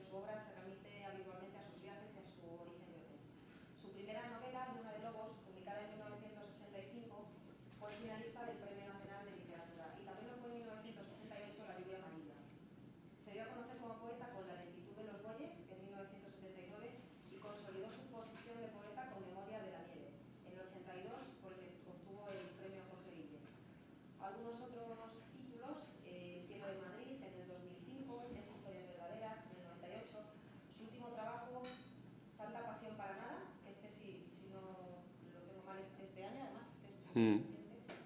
su obra se remite habitualmente a sus viajes y a su origen leonés. Su primera novela, Luna de Lobos, publicada en 1985, fue finalista del Premio Nacional de Literatura y también lo fue en 1988 La lluvia amarilla. Se dio a conocer como poeta con La lentitud de los bueyes en 1979 y consolidó su posición de poeta con Memoria de la nieve en el 82, por el que obtuvo el premio Jorge Guille. Algunos otros títulos, El cielo de Madrid en el 2005, Es historias verdaderas en el 98, su último trabajo, Tanta pasión para nada, que este sí, si no lo tengo mal es este año, además este es muy reciente.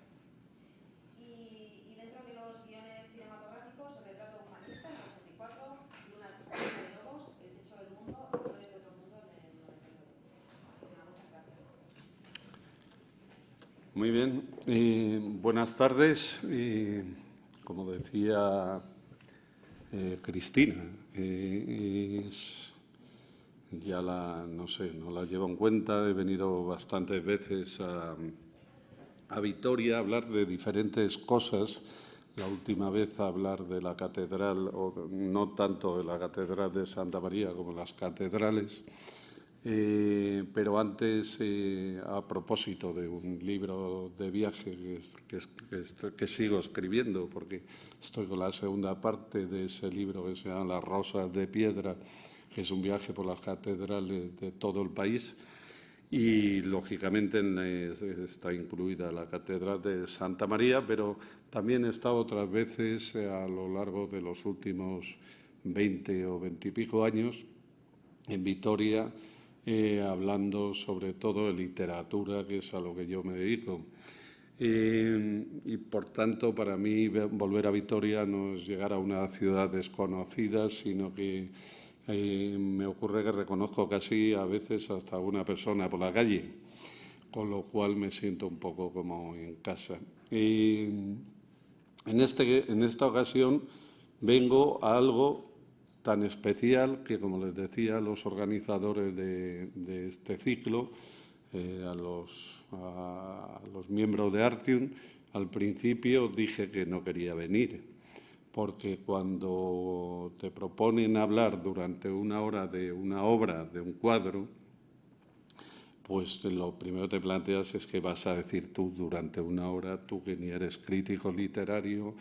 Y dentro de los guiones cinematográficos, El retrato humanista en el 84, Luna de Lobos, El techo del mundo y Flores de otro mundo en el 99. Muchas gracias. Muy bien, buenas tardes. Como decía Cristina, ya no la llevo en cuenta. He venido bastantes veces a Vitoria a hablar de diferentes cosas. La última vez a hablar de la catedral, o no tanto de la catedral de Santa María como las catedrales. Pero antes, a propósito de un libro de viaje que sigo escribiendo, porque estoy con la segunda parte de ese libro que se llama Las Rosas de Piedra, que es un viaje por las catedrales de todo el país, y lógicamente está incluida la Catedral de Santa María, pero también he estado otras veces a lo largo de los últimos 20 o 20 y pico años en Vitoria, hablando sobre todo de literatura, que es a lo que yo me dedico. Y, por tanto, para mí volver a Vitoria no es llegar a una ciudad desconocida, sino que me ocurre que reconozco casi a veces hasta una persona por la calle, con lo cual me siento un poco como en casa. En esta ocasión vengo a algo tan especial que, como les decía a los organizadores de este ciclo, a los miembros de Artium, al principio dije que no quería venir, porque cuando te proponen hablar durante una hora de una obra, de un cuadro, pues lo primero que te planteas es que vas a decir tú durante una hora, tú que ni eres crítico literario,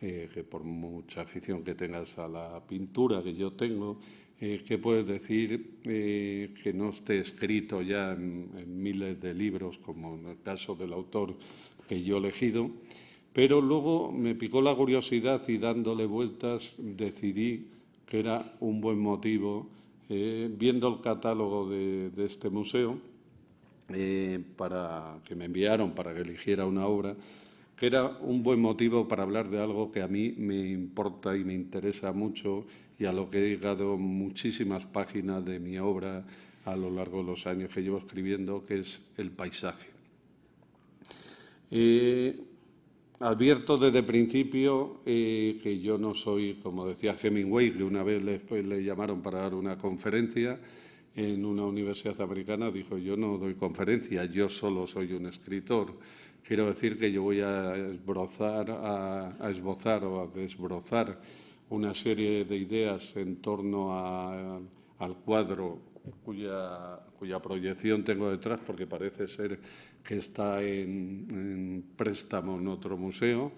que por mucha afición que tengas a la pintura que yo tengo, ¿qué puedes decir que no esté escrito ya en miles de libros, como en el caso del autor que yo he elegido? Pero luego me picó la curiosidad y, dándole vueltas, decidí que era un buen motivo, viendo el catálogo de este museo, para que me enviaron para que eligiera una obra, que era un buen motivo para hablar de algo que a mí me importa y me interesa mucho y a lo que he dedicado muchísimas páginas de mi obra a lo largo de los años que llevo escribiendo, que es el paisaje. Advierto desde el principio que yo no soy, como decía Hemingway, que una vez le llamaron para dar una conferencia en una universidad americana, dijo: yo no doy conferencia, yo solo soy un escritor. Quiero decir que yo voy a esbozar o a desbrozar una serie de ideas en torno al cuadro cuya proyección tengo detrás, porque parece ser que está en préstamo en otro museo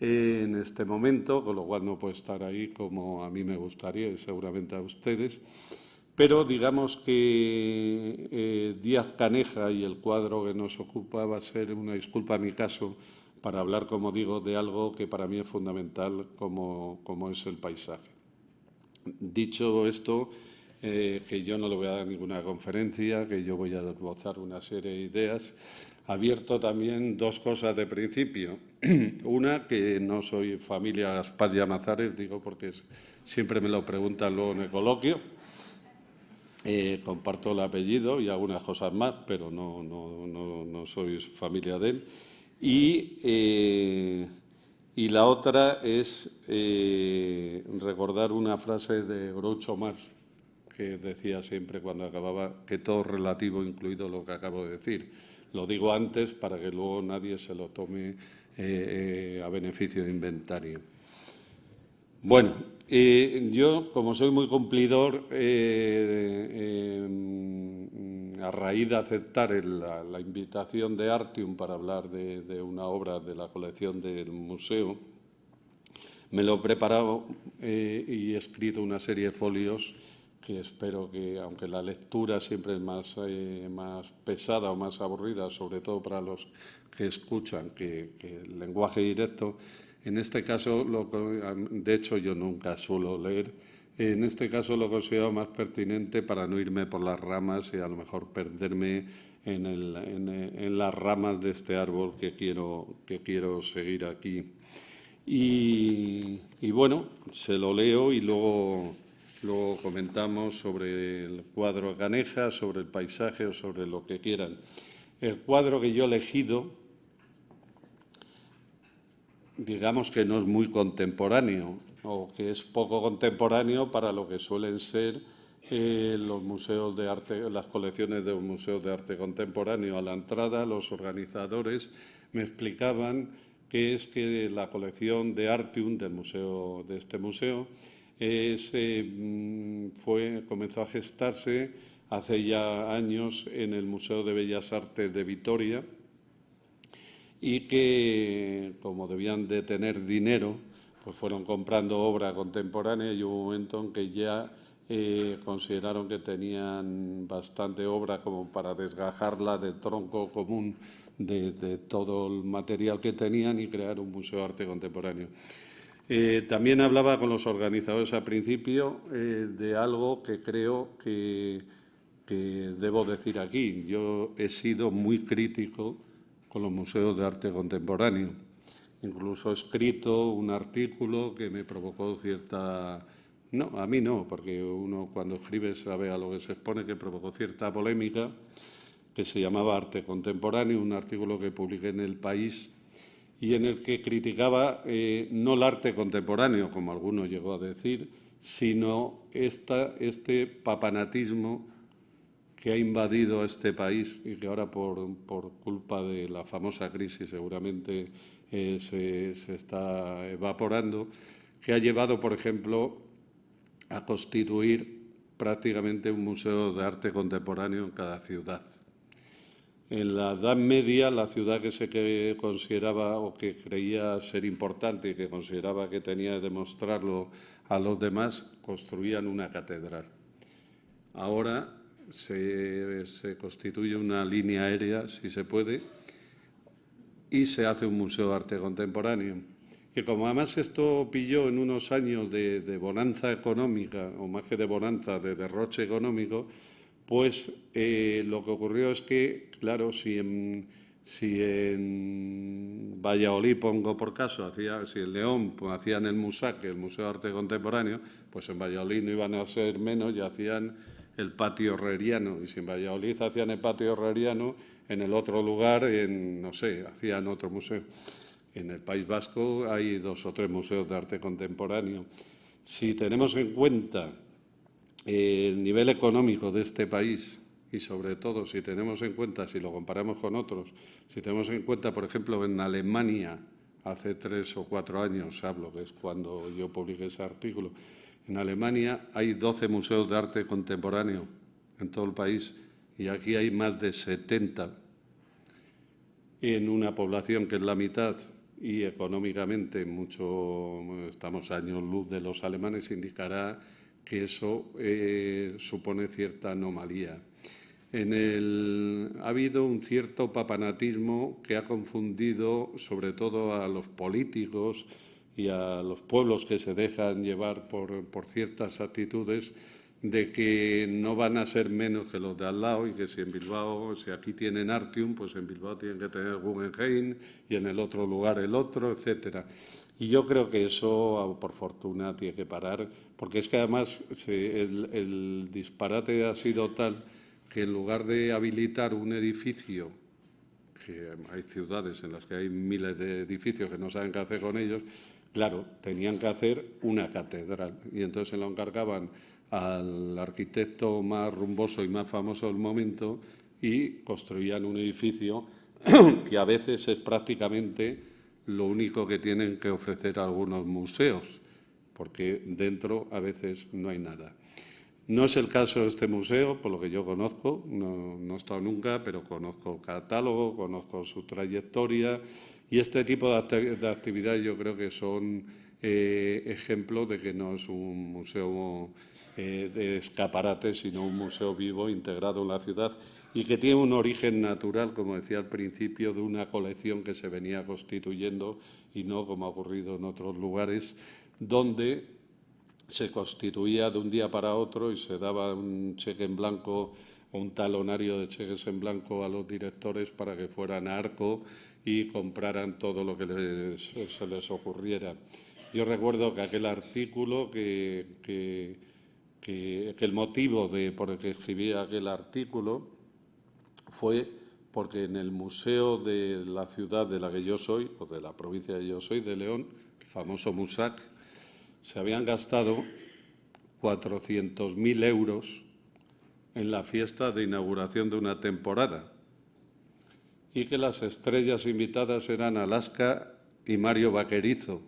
en este momento, con lo cual no puede estar ahí como a mí me gustaría y seguramente a ustedes. Pero digamos que Díaz Caneja y el cuadro que nos ocupa va a ser una disculpa en mi caso para hablar, como digo, de algo que para mí es fundamental, como es el paisaje. Dicho esto, que yo no le voy a dar ninguna conferencia, que yo voy a esbozar una serie de ideas. Abierto también dos cosas de principio. Una, que no soy familia Gaspar Llamazares, digo porque siempre me lo preguntan luego en el coloquio. Comparto el apellido y algunas cosas más, pero no soy familia de él. Y la otra es recordar una frase de Groucho Marx, que decía siempre cuando acababa que todo es relativo, incluido lo que acabo de decir. Lo digo antes para que luego nadie se lo tome a beneficio de inventario. Bueno, yo, como soy muy cumplidor, a raíz de aceptar la invitación de Artium para hablar de una obra de la colección del museo, me lo he preparado y he escrito una serie de folios que espero que, aunque la lectura siempre es más pesada o más aburrida, sobre todo para los que escuchan, que el lenguaje directo, en este caso, de hecho yo nunca suelo leer, en este caso lo considero más pertinente para no irme por las ramas y a lo mejor perderme en las ramas de este árbol que quiero seguir aquí. Y bueno, se lo leo y luego comentamos sobre el cuadro Caneja, sobre el paisaje o sobre lo que quieran. El cuadro que yo he elegido, digamos que no es muy contemporáneo, o que es poco contemporáneo para lo que suelen ser los museos de arte, las colecciones de los museos de arte contemporáneo. A la entrada, los organizadores me explicaban que es que la colección de Artium de este museo comenzó a gestarse hace ya años en el Museo de Bellas Artes de Vitoria y que, como debían de tener dinero, pues fueron comprando obra contemporánea y hubo un momento en que ya consideraron que tenían bastante obra como para desgajarla del tronco común de todo el material que tenían y crear un museo de arte contemporáneo. También hablaba con los organizadores al principio de algo que creo que debo decir aquí. Yo he sido muy crítico con los museos de arte contemporáneo. Incluso he escrito un artículo que me provocó cierta... No, a mí no, porque uno cuando escribe sabe a lo que se expone, que provocó cierta polémica, que se llamaba Arte Contemporáneo, un artículo que publiqué en El País y en el que criticaba no el arte contemporáneo, como alguno llegó a decir, sino este papanatismo que ha invadido este país y que ahora por culpa de la famosa crisis seguramente se está evaporando, que ha llevado, por ejemplo, a constituir prácticamente un museo de arte contemporáneo en cada ciudad. En la Edad Media, la ciudad que consideraba o que creía ser importante y que consideraba que tenía que demostrarlo a los demás, construían una catedral. Ahora se constituye una línea aérea, si se puede, y se hace un museo de arte contemporáneo. Y como además esto pilló en unos años de bonanza económica, o más que de bonanza, de derroche económico, pues lo que ocurrió es que, claro, si en Valladolid, pongo por caso, si en León pues, hacían el MUSAC, el Museo de Arte Contemporáneo, pues en Valladolid no iban a ser menos y hacían el patio herreriano. Y si en Valladolid hacían el patio herreriano, en el otro lugar, no sé, hacían otro museo. En el País Vasco hay 2 o 3 museos de arte contemporáneo. Si tenemos en cuenta el nivel económico de este país y, sobre todo, si tenemos en cuenta, si lo comparamos con otros, si tenemos en cuenta, por ejemplo, en Alemania, hace 3 o 4 años, hablo, que es cuando yo publiqué ese artículo, en Alemania hay 12 museos de arte contemporáneo en todo el país y aquí hay más de 70 en una población que es la mitad y económicamente estamos años luz de los alemanes, indicará que eso supone cierta anomalía. Ha habido un cierto papanatismo que ha confundido sobre todo a los políticos y a los pueblos que se dejan llevar por ciertas actitudes de que no van a ser menos que los de al lado y que si en Bilbao, si aquí tienen Artium, pues en Bilbao tienen que tener Guggenheim y en el otro lugar el otro, etcétera. Y yo creo que eso, por fortuna, tiene que parar, porque es que además el disparate ha sido tal que en lugar de habilitar un edificio, que hay ciudades en las que hay miles de edificios que no saben qué hacer con ellos, claro, tenían que hacer una catedral y entonces se lo encargaban al arquitecto más rumboso y más famoso del momento y construían un edificio que a veces es prácticamente lo único que tienen que ofrecer algunos museos, porque dentro a veces no hay nada. No es el caso de este museo, por lo que yo conozco, no he estado nunca, pero conozco el catálogo, conozco su trayectoria y este tipo de actividades yo creo que son ejemplos de que no es un museo de escaparate, sino un museo vivo integrado en la ciudad y que tiene un origen natural, como decía al principio, de una colección que se venía constituyendo y no como ha ocurrido en otros lugares, donde se constituía de un día para otro y se daba un cheque en blanco o un talonario de cheques en blanco a los directores para que fueran a Arco y compraran todo lo que se les ocurriera. Yo recuerdo que aquel artículo, que el motivo por el que escribí aquel artículo fue porque en el museo de la ciudad de la que yo soy, o de la provincia de yo soy, de León, el famoso Musac, se habían gastado 400.000 euros en la fiesta de inauguración de una temporada y que las estrellas invitadas eran Alaska y Mario Vaquerizo.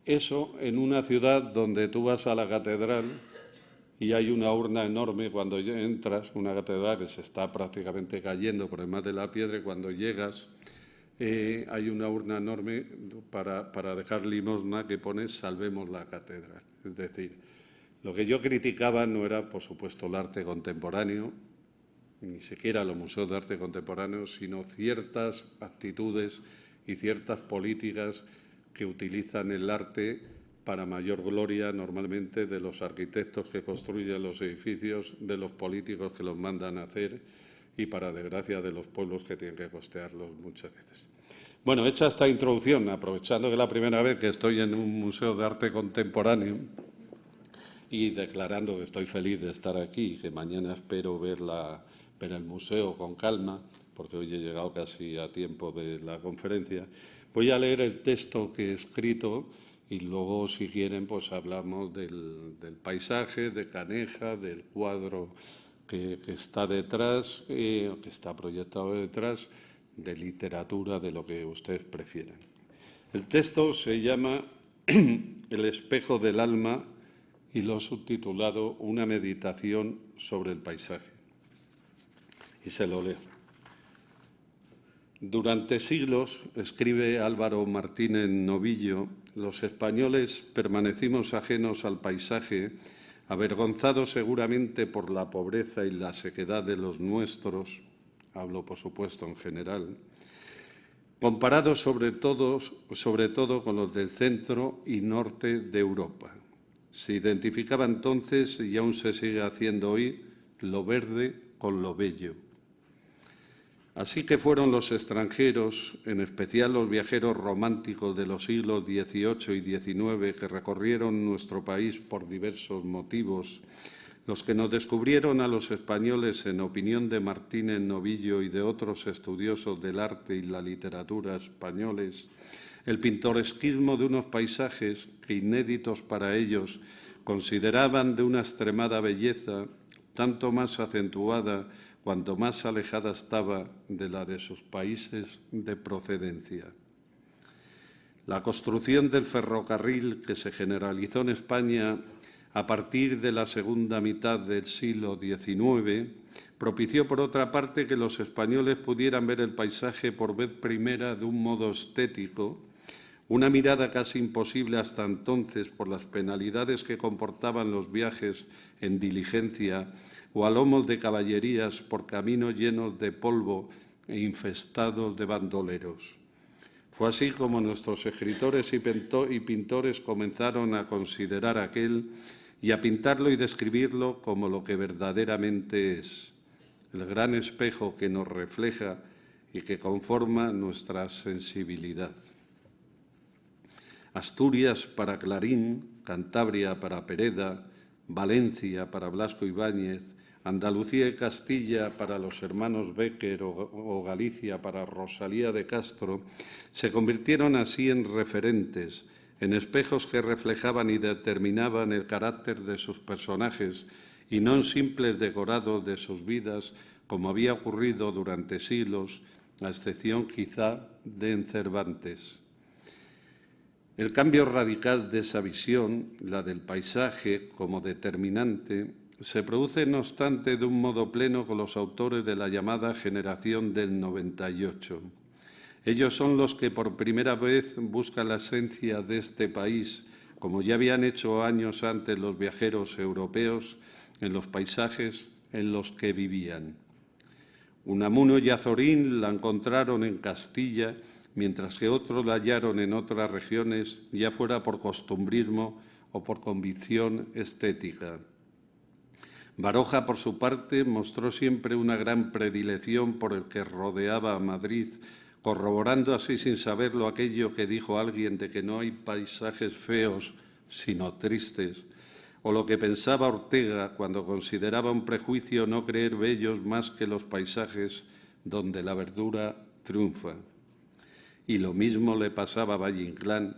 Eso en una ciudad donde tú vas a la catedral y hay una urna enorme cuando entras, una catedral que se está prácticamente cayendo por encima de la piedra, y cuando llegas hay una urna enorme para dejar limosna que pone «Salvemos la catedral». Es decir, lo que yo criticaba no era, por supuesto, el arte contemporáneo, ni siquiera los museos de arte contemporáneo, sino ciertas actitudes y ciertas políticas que utilizan el arte para mayor gloria normalmente de los arquitectos que construyen los edificios, de los políticos que los mandan a hacer y, para desgracia, de los pueblos que tienen que costearlos muchas veces. Bueno, hecha esta introducción, aprovechando que es la primera vez que estoy en un museo de arte contemporáneo y declarando que estoy feliz de estar aquí y que mañana espero ver el museo con calma, porque hoy he llegado casi a tiempo de la conferencia, voy a leer el texto que he escrito y luego, si quieren, pues hablamos del paisaje, de Caneja, del cuadro que está detrás, que está proyectado detrás, de literatura, de lo que ustedes prefieran. El texto se llama El espejo del alma y lo he subtitulado Una meditación sobre el paisaje. Y se lo leo. Durante siglos, escribe Álvaro Martínez Novillo, los españoles permanecimos ajenos al paisaje, avergonzados seguramente por la pobreza y la sequedad de los nuestros, hablo por supuesto en general, comparados sobre todo con los del centro y norte de Europa. Se identificaba entonces, y aún se sigue haciendo hoy, lo verde con lo bello. Así que fueron los extranjeros, en especial los viajeros románticos de los siglos XVIII y XIX, que recorrieron nuestro país por diversos motivos, los que nos descubrieron a los españoles, en opinión de Martínez Novillo y de otros estudiosos del arte y la literatura españoles, el pintoresquismo de unos paisajes que, inéditos para ellos, consideraban de una extremada belleza, tanto más acentuada cuanto más alejada estaba de la de sus países de procedencia. La construcción del ferrocarril, que se generalizó en España a partir de la segunda mitad del siglo XIX, propició, por otra parte, que los españoles pudieran ver el paisaje por vez primera de un modo estético, una mirada casi imposible hasta entonces por las penalidades que comportaban los viajes en diligencia o a lomos de caballerías por caminos llenos de polvo e infestados de bandoleros. Fue así como nuestros escritores y pintores comenzaron a considerar aquel y a pintarlo y describirlo como lo que verdaderamente es, el gran espejo que nos refleja y que conforma nuestra sensibilidad. Asturias para Clarín, Cantabria para Pereda, Valencia para Blasco Ibáñez, Andalucía y Castilla para los hermanos Bécquer o Galicia para Rosalía de Castro, se convirtieron así en referentes, en espejos que reflejaban y determinaban el carácter de sus personajes y no en simples decorados de sus vidas, como había ocurrido durante siglos, a excepción quizá de en Cervantes. El cambio radical de esa visión, la del paisaje como determinante, se produce, no obstante, de un modo pleno con los autores de la llamada generación del 98. Ellos son los que por primera vez buscan la esencia de este país, como ya habían hecho años antes los viajeros europeos, en los paisajes en los que vivían. Unamuno y Azorín la encontraron en Castilla, mientras que otros la hallaron en otras regiones, ya fuera por costumbrismo o por convicción estética. Baroja, por su parte, mostró siempre una gran predilección por el que rodeaba a Madrid, corroborando así sin saberlo aquello que dijo alguien de que no hay paisajes feos, sino tristes, o lo que pensaba Ortega cuando consideraba un prejuicio no creer bellos más que los paisajes donde la verdura triunfa. Y lo mismo le pasaba a Valle Inclán,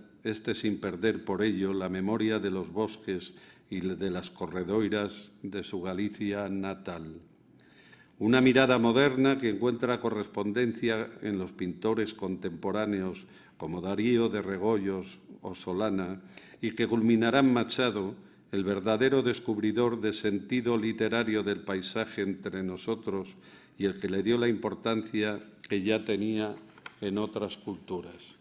sin perder por ello la memoria de los bosques y de las corredoiras de su Galicia natal. Una mirada moderna que encuentra correspondencia en los pintores contemporáneos como Darío de Regoyos o Solana y que culminará en Machado, el verdadero descubridor de sentido literario del paisaje entre nosotros y el que le dio la importancia que ya tenía en otras culturas.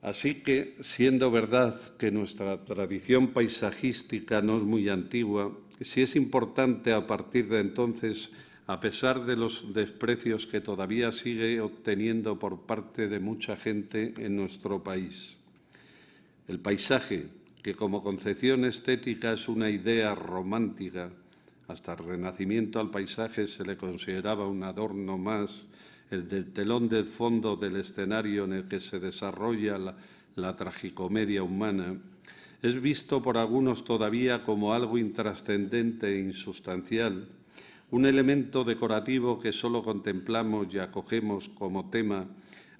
Así que, siendo verdad que nuestra tradición paisajística no es muy antigua, sí es importante a partir de entonces, a pesar de los desprecios que todavía sigue obteniendo por parte de mucha gente en nuestro país. El paisaje, que como concepción estética es una idea romántica, hasta el Renacimiento al paisaje se le consideraba un adorno más, el del telón del fondo del escenario en el que se desarrolla la tragicomedia humana, es visto por algunos todavía como algo intrascendente e insustancial, un elemento decorativo que solo contemplamos y acogemos como tema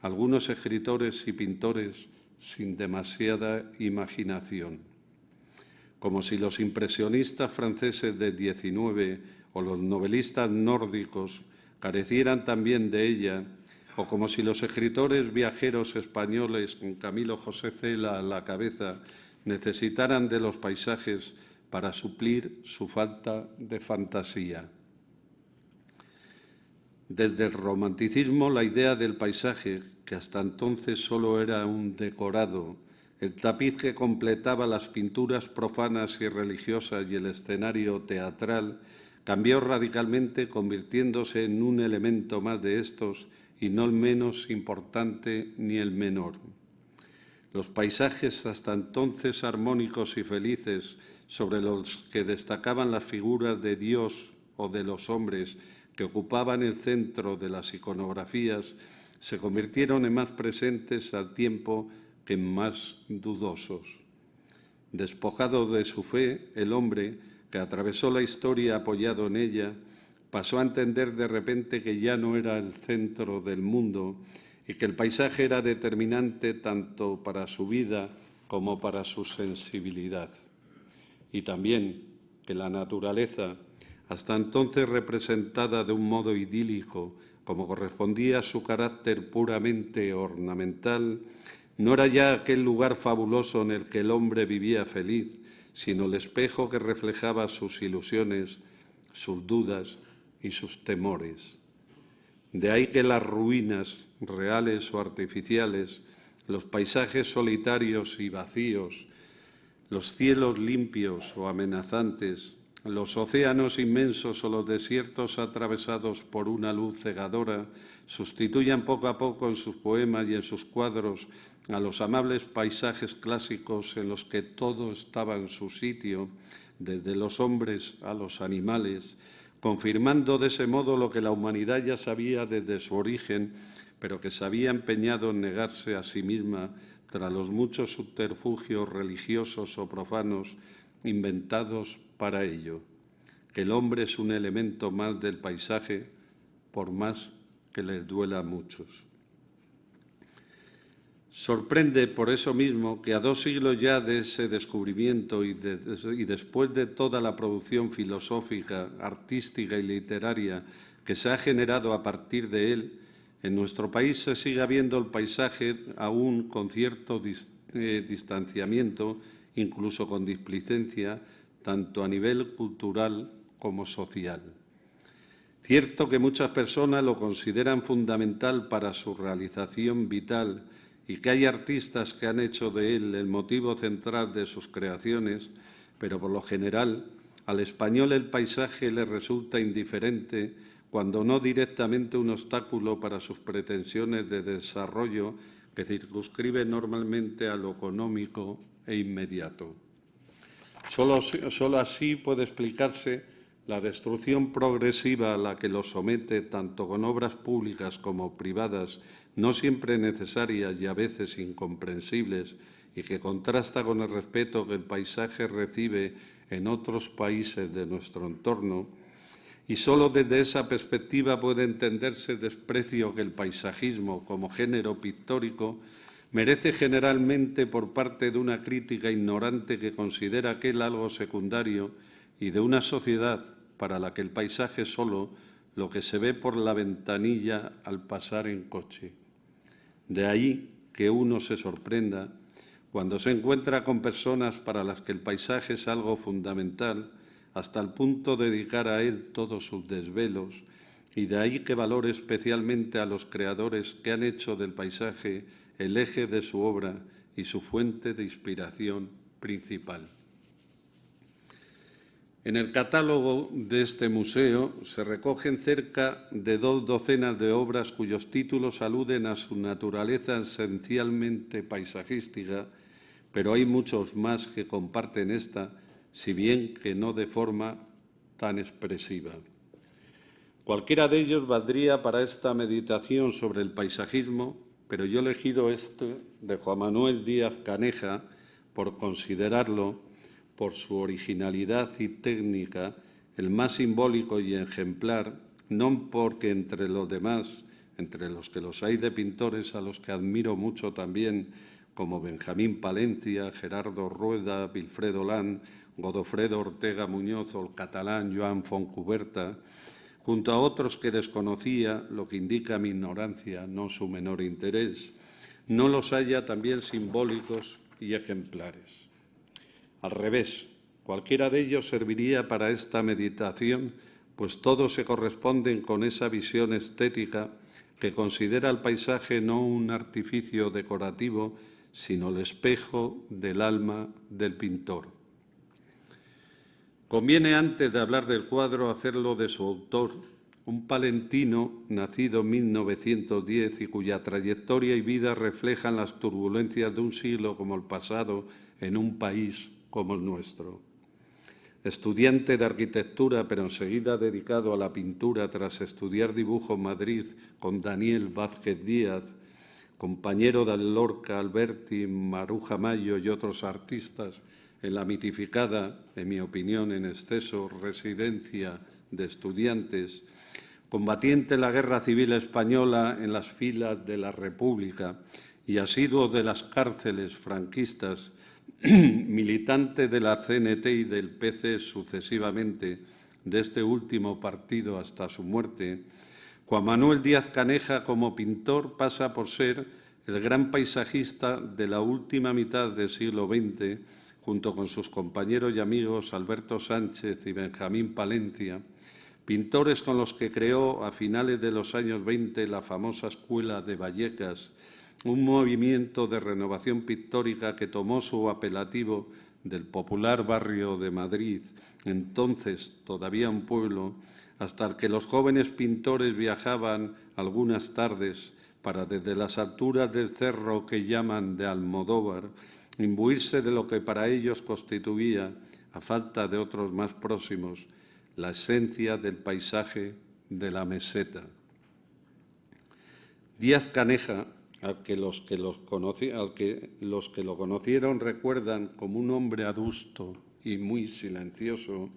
algunos escritores y pintores sin demasiada imaginación. Como si los impresionistas franceses del XIX o los novelistas nórdicos carecieran también de ella, o como si los escritores viajeros españoles, con Camilo José Cela a la cabeza, necesitaran de los paisajes para suplir su falta de fantasía. Desde el romanticismo, la idea del paisaje, que hasta entonces solo era un decorado, el tapiz que completaba las pinturas profanas y religiosas y el escenario teatral, cambió radicalmente, convirtiéndose en un elemento más de estos y no el menos importante ni el menor. Los paisajes hasta entonces armónicos y felices, sobre los que destacaban las figuras de Dios o de los hombres que ocupaban el centro de las iconografías, se convirtieron en más presentes al tiempo que en más dudosos. Despojado de su fe, el hombre, que atravesó la historia apoyado en ella, pasó a entender de repente que ya no era el centro del mundo y que el paisaje era determinante tanto para su vida como para su sensibilidad. Y también que la naturaleza, hasta entonces representada de un modo idílico, como correspondía a su carácter puramente ornamental, no era ya aquel lugar fabuloso en el que el hombre vivía feliz, sino el espejo que reflejaba sus ilusiones, sus dudas y sus temores. De ahí que las ruinas, reales o artificiales, los paisajes solitarios y vacíos, los cielos limpios o amenazantes, los océanos inmensos o los desiertos atravesados por una luz cegadora sustituyan poco a poco en sus poemas y en sus cuadros a los amables paisajes clásicos en los que todo estaba en su sitio, desde los hombres a los animales, confirmando de ese modo lo que la humanidad ya sabía desde su origen, pero que se había empeñado en negarse a sí misma tras los muchos subterfugios religiosos o profanos inventados para ello, que el hombre es un elemento más del paisaje, por más que les duela a muchos. Sorprende por eso mismo que a 2 siglos ya de ese descubrimiento y después de toda la producción filosófica, artística y literaria que se ha generado a partir de él, En nuestro país se sigue viendo el paisaje aún con cierto distanciamiento, incluso con displicencia, tanto a nivel cultural como social. Cierto que muchas personas lo consideran fundamental para su realización vital y que hay artistas que han hecho de él el motivo central de sus creaciones, pero por lo general al español el paisaje le resulta indiferente, cuando no directamente un obstáculo para sus pretensiones de desarrollo que circunscribe normalmente a lo económico e inmediato. Solo así puede explicarse la destrucción progresiva a la que lo somete, tanto con obras públicas como privadas, no siempre necesarias y a veces incomprensibles, y que contrasta con el respeto que el paisaje recibe en otros países de nuestro entorno. Y solo desde esa perspectiva puede entenderse el desprecio que el paisajismo, como género pictórico, merece generalmente por parte de una crítica ignorante que considera aquel algo secundario y de una sociedad para la que el paisaje es solo lo que se ve por la ventanilla al pasar en coche. De ahí que uno se sorprenda cuando se encuentra con personas para las que el paisaje es algo fundamental, hasta el punto de dedicar a él todos sus desvelos, y de ahí que valore especialmente a los creadores que han hecho del paisaje el eje de su obra y su fuente de inspiración principal. En el catálogo de este museo se recogen cerca de 2 docenas de obras cuyos títulos aluden a su naturaleza esencialmente paisajística, pero hay muchos más que comparten esta, si bien que no de forma tan expresiva. Cualquiera de ellos valdría para esta meditación sobre el paisajismo, pero yo he elegido este de Juan Manuel Díaz Caneja por considerarlo, por su originalidad y técnica, el más simbólico y ejemplar, no porque entre los demás, entre los que los hay de pintores a los que admiro mucho también, como Benjamín Palencia, Gerardo Rueda, Wilfredo Land, Godofredo Ortega Muñoz o el catalán Joan Fontcuberta, junto a otros que desconocía, lo que indica mi ignorancia, no su menor interés, no los haya también simbólicos y ejemplares. Al revés, cualquiera de ellos serviría para esta meditación, pues todos se corresponden con esa visión estética que considera el paisaje no un artificio decorativo, sino el espejo del alma del pintor. Conviene, antes de hablar del cuadro, hacerlo de su autor, un palentino nacido en 1910 y cuya trayectoria y vida reflejan las turbulencias de un siglo como el pasado en un país como el nuestro. Estudiante de arquitectura, pero enseguida dedicado a la pintura tras estudiar dibujo en Madrid con Daniel Vázquez Díaz, compañero de Lorca, Alberti, Maruja Mayo y otros artistas en la mitificada, en mi opinión en exceso, residencia de estudiantes, combatiente en la Guerra Civil Española en las filas de la República y asiduo de las cárceles franquistas, militante de la CNT y del PC sucesivamente, de este último partido hasta su muerte, Juan Manuel Díaz Caneja, como pintor, pasa por ser el gran paisajista de la última mitad del siglo XX, junto con sus compañeros y amigos Alberto Sánchez y Benjamín Palencia, pintores con los que creó a finales de los años 20 la famosa Escuela de Vallecas, un movimiento de renovación pictórica que tomó su apelativo del popular barrio de Madrid, entonces todavía un pueblo, hasta el que los jóvenes pintores viajaban algunas tardes para, desde las alturas del cerro que llaman de Almodóvar, imbuirse de lo que para ellos constituía, a falta de otros más próximos, la esencia del paisaje de la meseta. Díaz Caneja, al que los que lo conocieron recuerdan como un hombre adusto y muy silencioso,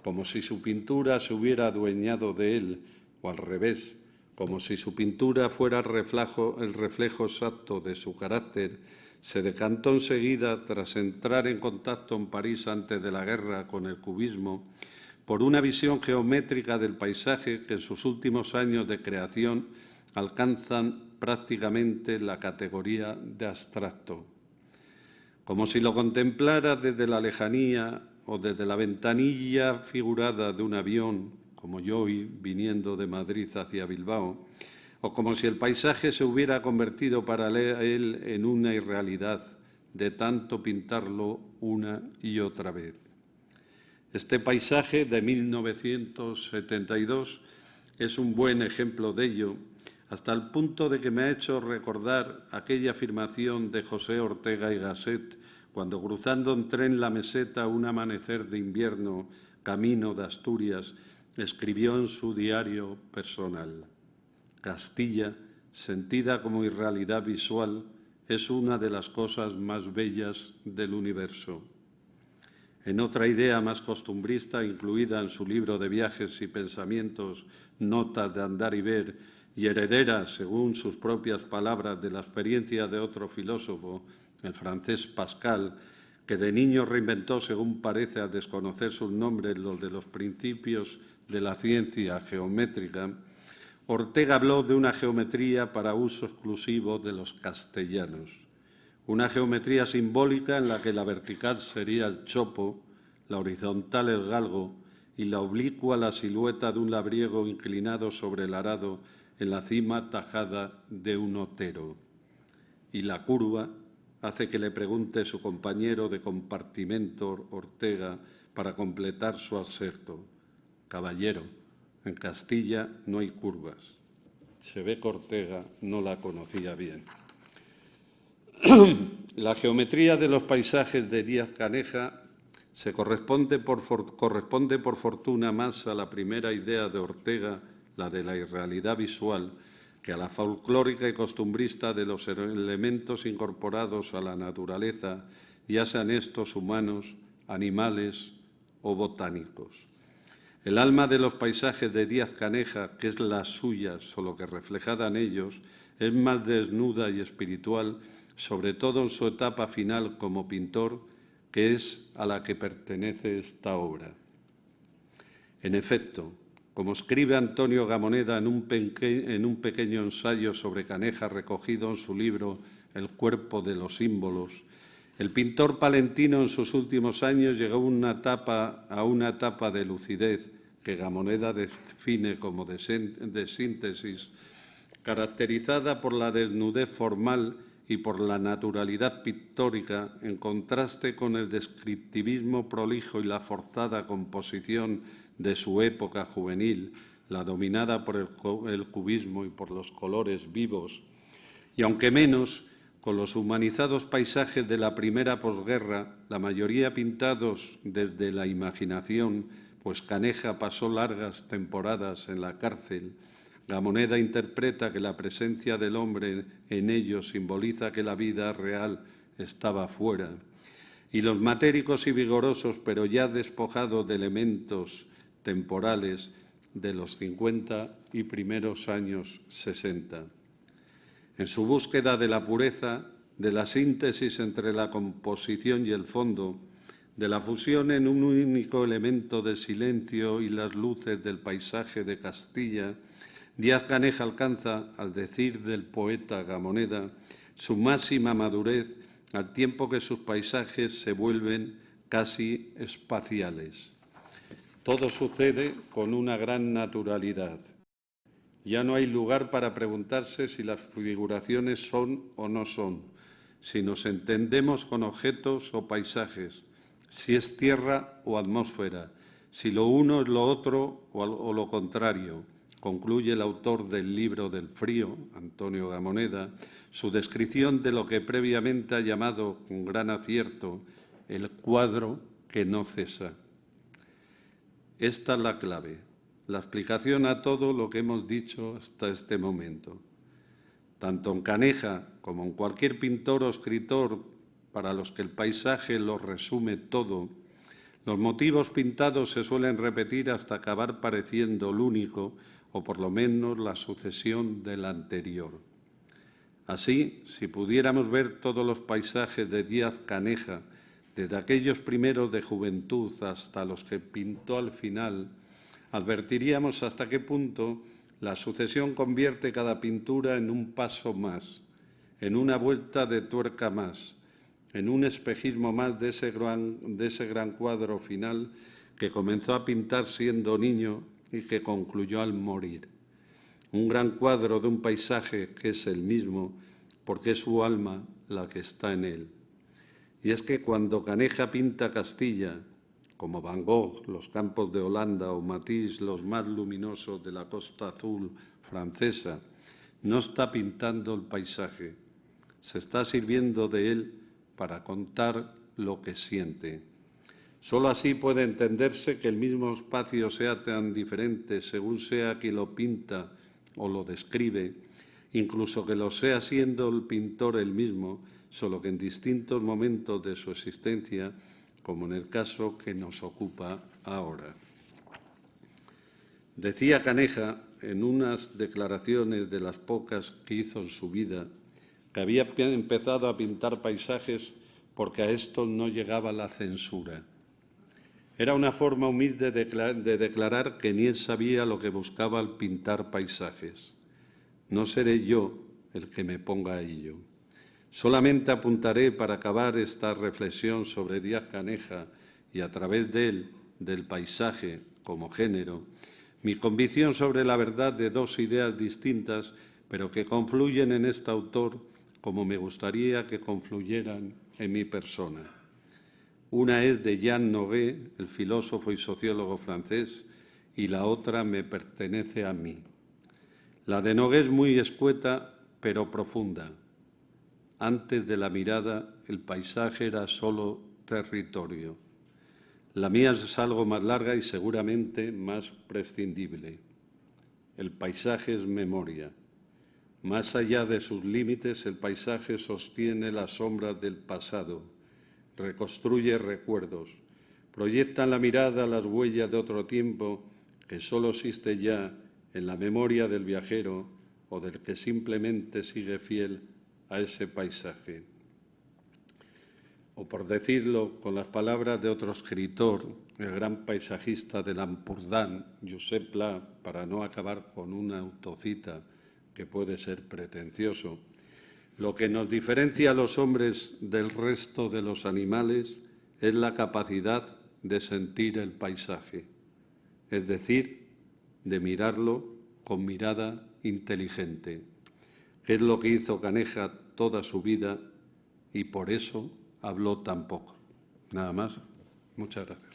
como si su pintura se hubiera adueñado de él, o al revés, como si su pintura fuera el reflejo exacto de su carácter, se decantó enseguida, tras entrar en contacto en París antes de la guerra con el cubismo, por una visión geométrica del paisaje que en sus últimos años de creación alcanzan prácticamente la categoría de abstracto, como si lo contemplara desde la lejanía o desde la ventanilla figurada de un avión, como yo hoy viniendo de Madrid hacia Bilbao, o como si el paisaje se hubiera convertido para él en una irrealidad, de tanto pintarlo una y otra vez. Este paisaje de 1972 es un buen ejemplo de ello, hasta el punto de que me ha hecho recordar aquella afirmación de José Ortega y Gasset, cuando cruzando en tren la meseta un amanecer de invierno, camino de Asturias, escribió en su diario personal: Castilla, sentida como irrealidad visual, es una de las cosas más bellas del universo. En otra idea más costumbrista, incluida en su libro de viajes y pensamientos, Notas de andar y ver, y heredera, según sus propias palabras, de la experiencia de otro filósofo, el francés Pascal, que de niño reinventó, según parece, al desconocer sus nombres, los de los principios de la ciencia geométrica, Ortega habló de una geometría para uso exclusivo de los castellanos. Una geometría simbólica en la que la vertical sería el chopo, la horizontal el galgo y la oblicua la silueta de un labriego inclinado sobre el arado en la cima tajada de un otero. Y la curva hace que le pregunte su compañero de compartimento Ortega para completar su aserto: caballero, en Castilla no hay curvas. Se ve que Ortega no la conocía bien. La geometría de los paisajes de Díaz-Caneja se corresponde por fortuna más a la primera idea de Ortega, la de la irrealidad visual, que a la folclórica y costumbrista de los elementos incorporados a la naturaleza, ya sean estos humanos, animales o botánicos. El alma de los paisajes de Díaz-Caneja, que es la suya, solo que reflejada en ellos, es más desnuda y espiritual, sobre todo en su etapa final como pintor, que es a la que pertenece esta obra. En efecto, como escribe Antonio Gamoneda en un pequeño ensayo sobre Caneja recogido en su libro El cuerpo de los símbolos, el pintor palentino en sus últimos años llegó a una etapa de lucidez que Gamoneda define como de síntesis, caracterizada por la desnudez formal y por la naturalidad pictórica, en contraste con el descriptivismo prolijo y la forzada composición de su época juvenil, la dominada por el cubismo y por los colores vivos, y aunque menos con los humanizados paisajes de la primera posguerra, la mayoría pintados desde la imaginación, pues Caneja pasó largas temporadas en la cárcel. Gamoneda interpreta que la presencia del hombre en ellos simboliza que la vida real estaba fuera. Y los matéricos y vigorosos, pero ya despojados de elementos temporales de los 50 y primeros años 60. En su búsqueda de la pureza, de la síntesis entre la composición y el fondo, de la fusión en un único elemento de silencio y las luces del paisaje de Castilla, Díaz-Caneja alcanza, al decir del poeta Gamoneda, su máxima madurez al tiempo que sus paisajes se vuelven casi espaciales. Todo sucede con una gran naturalidad. Ya no hay lugar para preguntarse si las figuraciones son o no son, si nos entendemos con objetos o paisajes, si es tierra o atmósfera, si lo uno es lo otro o lo contrario. Concluye el autor del libro del frío, Antonio Gamoneda, su descripción de lo que previamente ha llamado con gran acierto el cuadro que no cesa. Esta es la clave, la explicación a todo lo que hemos dicho hasta este momento. Tanto en Caneja como en cualquier pintor o escritor para los que el paisaje lo resume todo, los motivos pintados se suelen repetir hasta acabar pareciendo el único o por lo menos la sucesión del anterior. Así, si pudiéramos ver todos los paisajes de Díaz-Caneja, desde aquellos primeros de juventud hasta los que pintó al final, advertiríamos hasta qué punto la sucesión convierte cada pintura en un paso más, en una vuelta de tuerca más, en un espejismo más de ese gran cuadro final que comenzó a pintar siendo niño y que concluyó al morir. Un gran cuadro de un paisaje que es el mismo, porque es su alma la que está en él. Y es que cuando Caneja pinta Castilla, como Van Gogh los campos de Holanda o Matisse los más luminosos de la Costa Azul francesa, no está pintando el paisaje, se está sirviendo de él para contar lo que siente. Solo así puede entenderse que el mismo espacio sea tan diferente según sea quien lo pinta o lo describe, incluso que lo sea siendo el pintor el mismo, solo que en distintos momentos de su existencia, como en el caso que nos ocupa ahora. Decía Caneja, en unas declaraciones de las pocas que hizo en su vida, que había empezado a pintar paisajes porque a esto no llegaba la censura. Era una forma humilde de declarar que ni él sabía lo que buscaba al pintar paisajes. No seré yo el que me ponga a ello. Solamente apuntaré para acabar esta reflexión sobre Díaz Caneja y a través de él, del paisaje como género, mi convicción sobre la verdad de dos ideas distintas, pero que confluyen en este autor como me gustaría que confluyeran en mi persona. Una es de Jean Nouget, el filósofo y sociólogo francés, y la otra me pertenece a mí. La de Nouget es muy escueta, pero profunda. Antes de la mirada, el paisaje era solo territorio. La mía es algo más larga y seguramente más prescindible. El paisaje es memoria. Más allá de sus límites, el paisaje sostiene las sombras del pasado, reconstruye recuerdos, proyecta en la mirada las huellas de otro tiempo que solo existe ya en la memoria del viajero o del que simplemente sigue fiel a ese paisaje. O por decirlo con las palabras de otro escritor, el gran paisajista del Ampurdán, Josep Pla, para no acabar con una autocita que puede ser pretencioso, lo que nos diferencia a los hombres del resto de los animales es la capacidad de sentir el paisaje, es decir, de mirarlo con mirada inteligente, que es lo que hizo Caneja toda su vida y por eso habló tan poco. Nada más. Muchas gracias.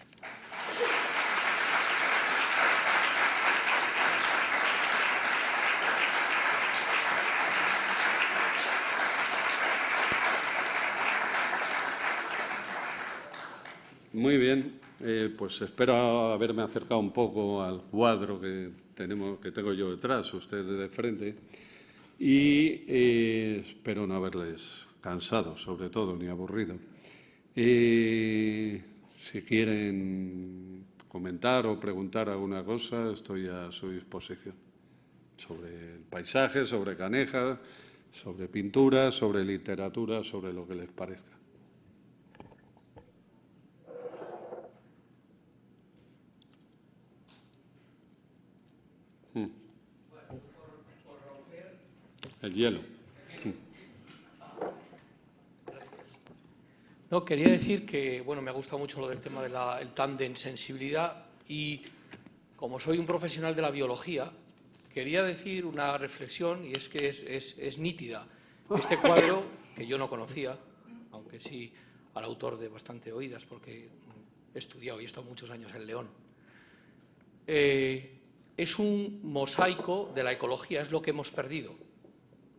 Muy bien, pues espero haberme acercado un poco al cuadro que tengo yo detrás, ustedes de frente, y espero no haberles cansado, sobre todo, ni aburrido. Si quieren comentar o preguntar alguna cosa, estoy a su disposición. Sobre el paisaje, sobre Caneja, sobre pintura, sobre literatura, sobre lo que les parezca. El hielo. No, quería decir que, bueno, me ha gustado mucho lo del tema del tándem sensibilidad y, como soy un profesional de la biología, quería decir una reflexión y es que es nítida. Este cuadro, que yo no conocía, aunque sí al autor de bastante oídas porque he estudiado y he estado muchos años en León, es un mosaico de la ecología, es lo que hemos perdido,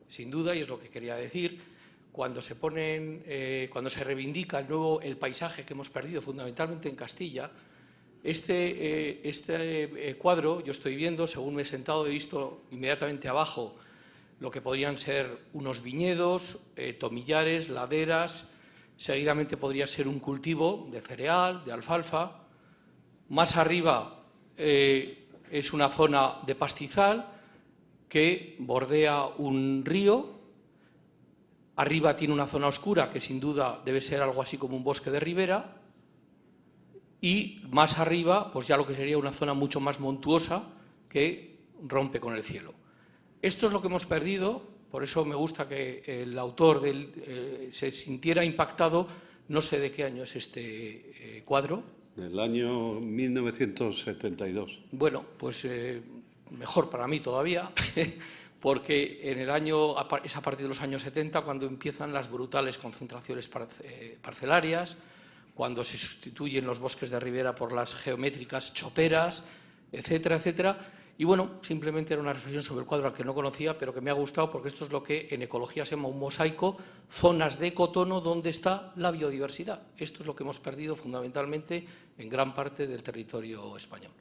sin duda, y es lo que quería decir. Cuando se reivindica el paisaje que hemos perdido, fundamentalmente en Castilla, este cuadro, yo estoy viendo, según me he sentado, he visto inmediatamente abajo lo que podrían ser unos viñedos, tomillares, laderas, seguidamente podría ser un cultivo de cereal, de alfalfa. Más arriba es una zona de pastizal que bordea un río. Arriba tiene una zona oscura que sin duda debe ser algo así como un bosque de ribera. Y más arriba, pues ya lo que sería una zona mucho más montuosa que rompe con el cielo. Esto es lo que hemos perdido, por eso me gusta que el autor se sintiera impactado. No sé de qué año es este cuadro. Del año 1972. Bueno, pues mejor para mí todavía, porque es a partir de los años 70 cuando empiezan las brutales concentraciones parcelarias, cuando se sustituyen los bosques de ribera por las geométricas choperas, etcétera, etcétera. Y bueno, simplemente era una reflexión sobre el cuadro al que no conocía, pero que me ha gustado porque esto es lo que en ecología se llama un mosaico, zonas de ecotono donde está la biodiversidad. Esto es lo que hemos perdido fundamentalmente en gran parte del territorio español.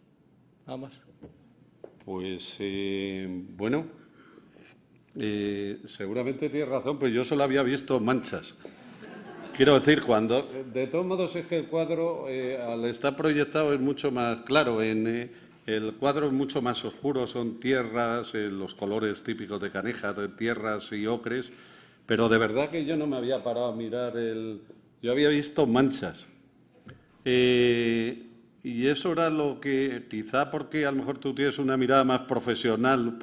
Nada más. Pues, bueno, seguramente tienes razón, pues yo solo había visto manchas. Quiero decir, de todos modos es que el cuadro, al estar proyectado, es mucho más claro. El cuadro es mucho más oscuro, son tierras, los colores típicos de Caneja, de tierras y ocres, pero de verdad que yo no me había parado a mirar yo había visto manchas. Y eso era lo que, quizá porque a lo mejor tú tienes una mirada más profesional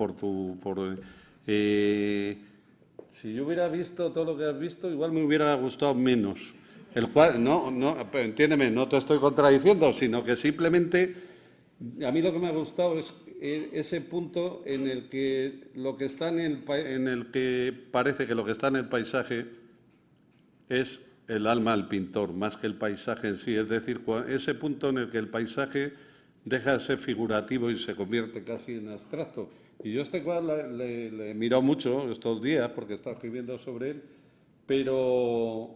si yo hubiera visto todo lo que has visto, igual me hubiera gustado menos. Entiéndeme, no te estoy contradiciendo, sino que simplemente a mí lo que me ha gustado es ese punto en el que lo que está en el que parece que lo que está en el paisaje es el alma del pintor, más que el paisaje en sí. Es decir, ese punto en el que el paisaje deja de ser figurativo y se convierte casi en abstracto. Y yo este cuadro le he mirado mucho estos días porque he estado escribiendo sobre él, pero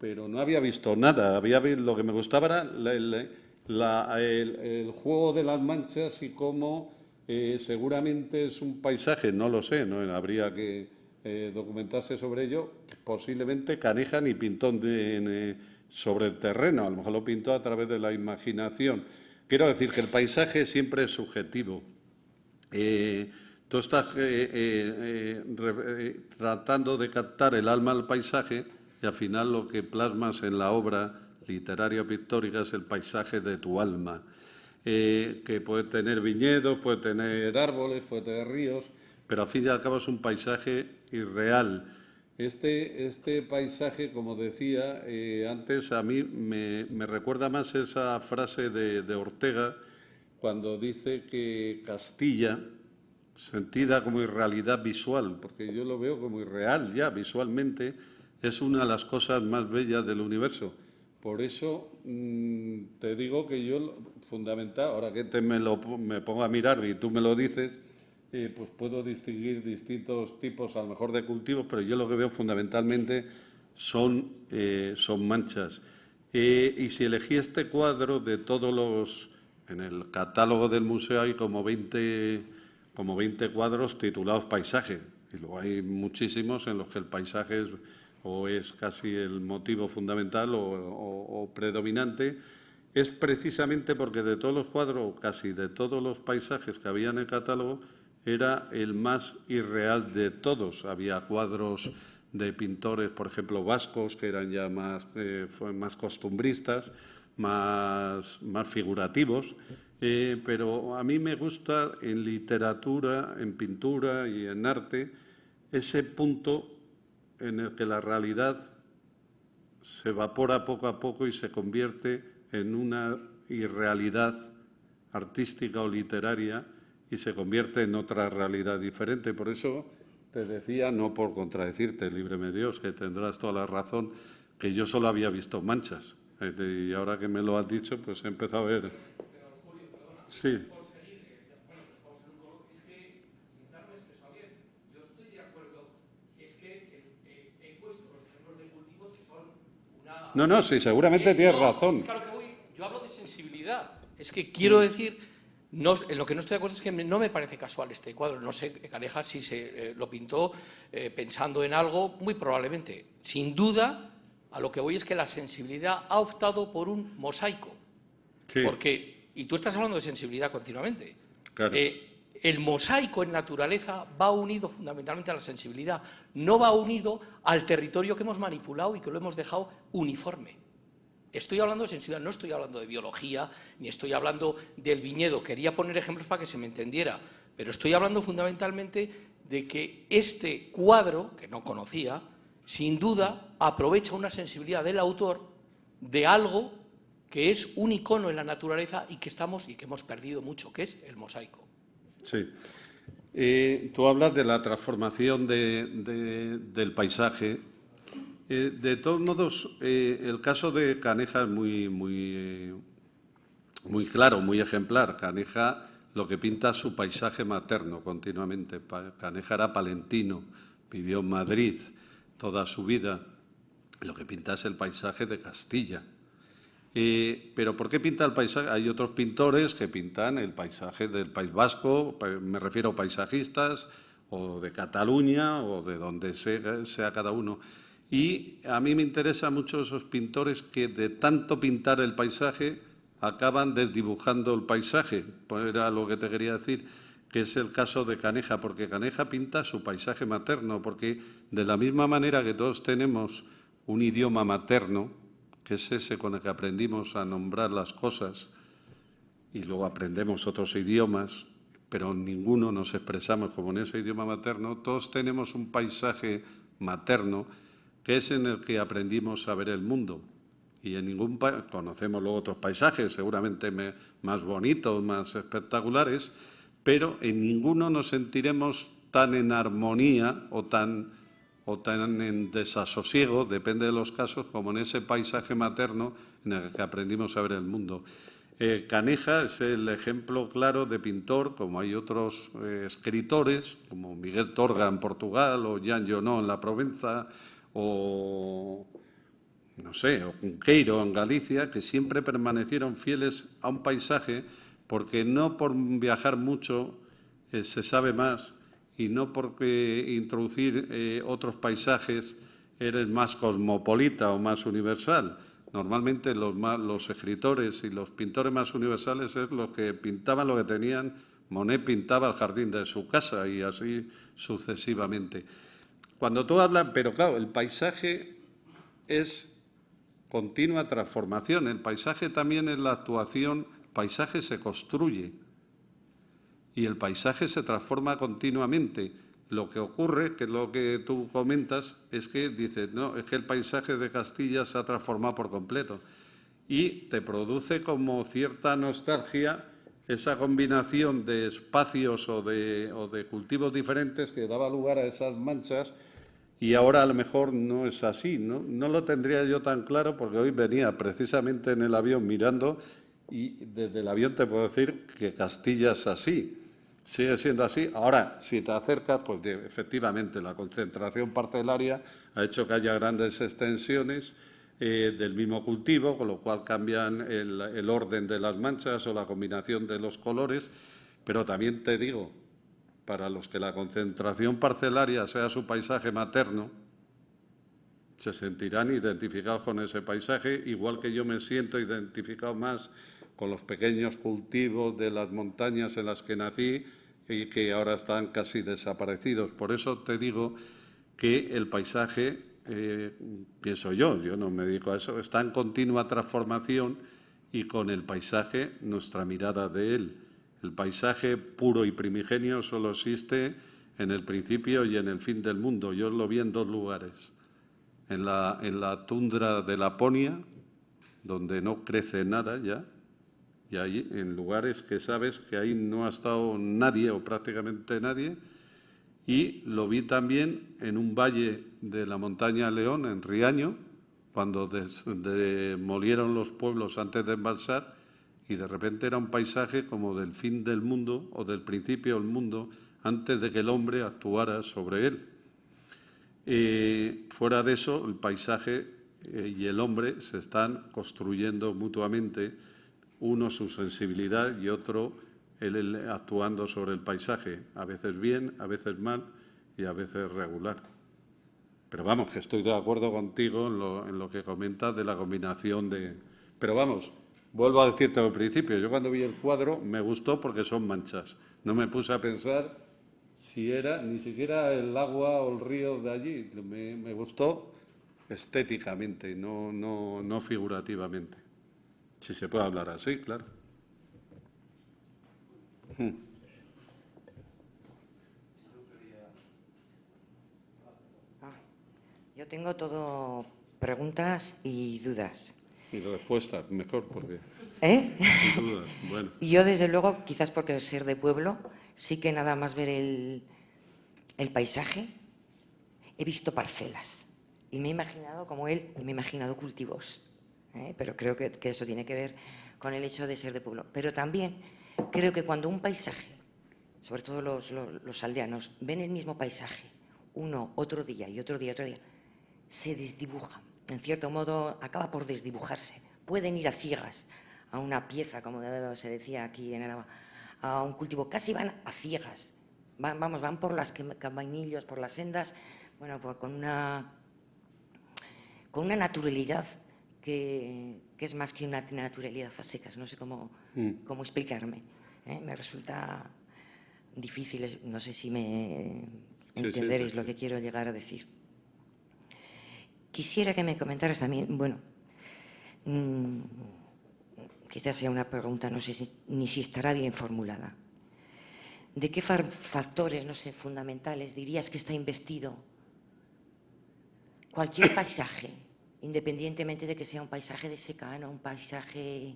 no había visto nada. Lo que me gustaba era el juego de las manchas y cómo seguramente es un paisaje, no lo sé, ¿no? Habría que documentarse sobre ello. Posiblemente Caneja ni pintó sobre el terreno, a lo mejor lo pintó a través de la imaginación. Quiero decir que el paisaje siempre es subjetivo. Tú estás tratando de captar el alma del paisaje y al final lo que plasmas en la obra literaria o pictórica es el paisaje de tu alma, que puede tener viñedos, puede tener árboles, puede tener ríos, pero al fin y al cabo es un paisaje irreal. Este paisaje, como decía antes, a mí me recuerda más esa frase de Ortega cuando dice que Castilla, sentida como irrealidad visual, porque yo lo veo como irreal ya visualmente, es una de las cosas más bellas del universo. Por eso te digo que yo, fundamental, ahora que me pongo a mirar y tú me lo dices, pues puedo distinguir distintos tipos, a lo mejor, de cultivos, pero yo lo que veo fundamentalmente son manchas. Y si elegí este cuadro de todos los... En el catálogo del museo hay como 20 cuadros titulados paisaje, y luego hay muchísimos en los que el paisaje es casi el motivo fundamental o predominante. Es precisamente porque de todos los cuadros, casi de todos los paisajes que había en el catálogo, era el más irreal de todos. Había cuadros de pintores, por ejemplo, vascos, que eran ya más costumbristas, más figurativos, pero a mí me gusta en literatura, en pintura y en arte ese punto en el que la realidad se evapora poco a poco y se convierte en una irrealidad artística o literaria y se convierte en otra realidad diferente. Por eso te decía, no por contradecirte, líbreme Dios, que tendrás toda la razón, que yo solo había visto manchas. Y ahora que me lo has dicho, pues he empezado a ver. Sí. No, sí, seguramente tienes razón. Claro que yo hablo de sensibilidad. Es que quiero decir, en lo que no estoy de acuerdo es que no me parece casual este cuadro. No sé, Caneja si se lo pintó pensando en algo, muy probablemente. Sin duda, a lo que voy es que la sensibilidad ha optado por un mosaico. Sí. Y tú estás hablando de sensibilidad continuamente. Claro. El mosaico en naturaleza va unido fundamentalmente a la sensibilidad, no va unido al territorio que hemos manipulado y que lo hemos dejado uniforme. Estoy hablando de sensibilidad, no estoy hablando de biología, ni estoy hablando del viñedo. Quería poner ejemplos para que se me entendiera, Pero estoy hablando fundamentalmente de que este cuadro, que no conocía, sin duda aprovecha una sensibilidad del autor de algo que es un icono en la naturaleza y que hemos perdido mucho, que es el mosaico. Sí. Tú hablas de la transformación del paisaje. De todos modos, el caso de Caneja es muy claro, muy ejemplar. Caneja lo que pinta es su paisaje materno continuamente. Caneja era palentino, vivió en Madrid toda su vida. Lo que pinta es el paisaje de Castilla. Pero ¿por qué pinta el paisaje? Hay otros pintores que pintan el paisaje del País Vasco, me refiero a paisajistas, o de Cataluña, o de donde sea cada uno. Y a mí me interesan mucho esos pintores que de tanto pintar el paisaje acaban desdibujando el paisaje. Pues era lo que te quería decir, que es el caso de Caneja, porque Caneja pinta su paisaje materno, porque de la misma manera que todos tenemos un idioma materno, que es ese con el que aprendimos a nombrar las cosas, y luego aprendemos otros idiomas, pero ninguno nos expresamos como en ese idioma materno, todos tenemos un paisaje materno que es en el que aprendimos a ver el mundo. Y en ningún país conocemos luego otros paisajes, seguramente más bonitos, más espectaculares, pero en ninguno nos sentiremos tan en armonía o tan en desasosiego, depende de los casos, como en ese paisaje materno en el que aprendimos a ver el mundo. Caneja es el ejemplo claro de pintor, como hay otros escritores, como Miguel Torga en Portugal o Jean Genot en la Provenza, o no sé, o Cunqueiro en Galicia, que siempre permanecieron fieles a un paisaje, porque no por viajar mucho se sabe más, y no porque introducir otros paisajes eres más cosmopolita o más universal. Normalmente los escritores y los pintores más universales es los que pintaban lo que tenían. Monet pintaba el jardín de su casa y así sucesivamente. Cuando tú hablas, pero claro, el paisaje es continua transformación. El paisaje también es la actuación, el paisaje se construye y el paisaje se transforma continuamente. Lo que ocurre, que es lo que tú comentas, es que dices, no, es que el paisaje de Castilla se ha transformado por completo y te produce como cierta nostalgia esa combinación de espacios o de cultivos diferentes que daba lugar a esas manchas. Y ahora a lo mejor no es así, ¿no? No lo tendría yo tan claro porque hoy venía precisamente en el avión mirando y desde el avión te puedo decir que Castilla es así, sigue siendo así. Ahora, si te acercas, pues efectivamente la concentración parcelaria ha hecho que haya grandes extensiones del mismo cultivo, con lo cual cambian el orden de las manchas o la combinación de los colores, pero también te digo, para los que la concentración parcelaria sea su paisaje materno, se sentirán identificados con ese paisaje, igual que yo me siento identificado más con los pequeños cultivos de las montañas en las que nací y que ahora están casi desaparecidos. Por eso te digo que el paisaje, pienso yo no me dedico a eso, está en continua transformación y con el paisaje nuestra mirada de él. El paisaje puro y primigenio solo existe en el principio y en el fin del mundo. Yo lo vi en dos lugares. En la tundra de Laponia, donde no crece nada ya, y ahí en lugares que sabes que ahí no ha estado nadie o prácticamente nadie. Y lo vi también en un valle de la montaña León, en Riaño, cuando demolieron los pueblos antes de embalsar, y de repente era un paisaje como del fin del mundo o del principio del mundo antes de que el hombre actuara sobre él. Fuera de eso, el paisaje y el hombre se están construyendo mutuamente, uno su sensibilidad y otro él actuando sobre el paisaje, a veces bien, a veces mal y a veces regular. Pero vamos, que estoy de acuerdo contigo en lo que comentas de la combinación de... Pero vamos, vuelvo a decirte al principio, yo cuando vi el cuadro me gustó porque son manchas. No me puse a pensar si era ni siquiera el agua o el río de allí. Me gustó estéticamente, no figurativamente. Si se puede hablar así, claro. Yo tengo todo preguntas y dudas. Y respuestas, mejor, porque... ¿Eh? Sin duda, bueno. Y yo, desde luego, quizás porque ser de pueblo, sí que nada más ver el paisaje, he visto parcelas. Y me he imaginado, como él, me he imaginado cultivos. Pero creo que eso tiene que ver con el hecho de ser de pueblo. Pero también creo que cuando un paisaje, sobre todo los aldeanos, ven el mismo paisaje, uno, otro día y otro día, se desdibuja. En cierto modo, acaba por desdibujarse. Pueden ir a ciegas a una pieza, como se decía aquí en Araba, a un cultivo. Casi van a ciegas. Van por las campanillos, por las sendas, bueno, pues con una naturalidad que es más que una naturalidad a secas. No sé cómo explicarme. Me resulta difícil, no sé si me entenderéis lo que quiero llegar a decir. Quisiera que me comentaras también, bueno, quizás sea una pregunta, no sé ni si estará bien formulada. ¿De qué factores, no sé, fundamentales dirías que está investido cualquier paisaje, independientemente de que sea un paisaje de secano, un paisaje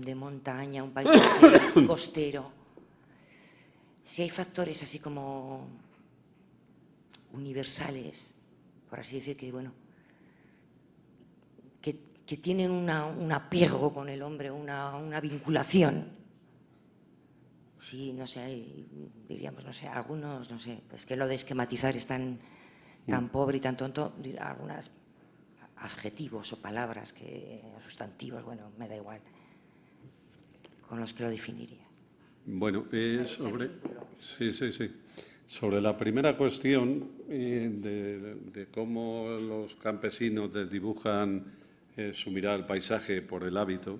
de montaña, un paisaje costero? Si hay factores así como universales, por así decir, que bueno, que tienen un apego con el hombre, una vinculación. Sí, no sé, diríamos, no sé, algunos, no sé, es que lo de esquematizar es tan pobre y tan tonto, algunos adjetivos o palabras, o sustantivos, bueno, me da igual, con los que lo definiría. Bueno, sobre... Sí. Sobre la primera cuestión de cómo los campesinos desdibujan su mirada al paisaje por el hábito,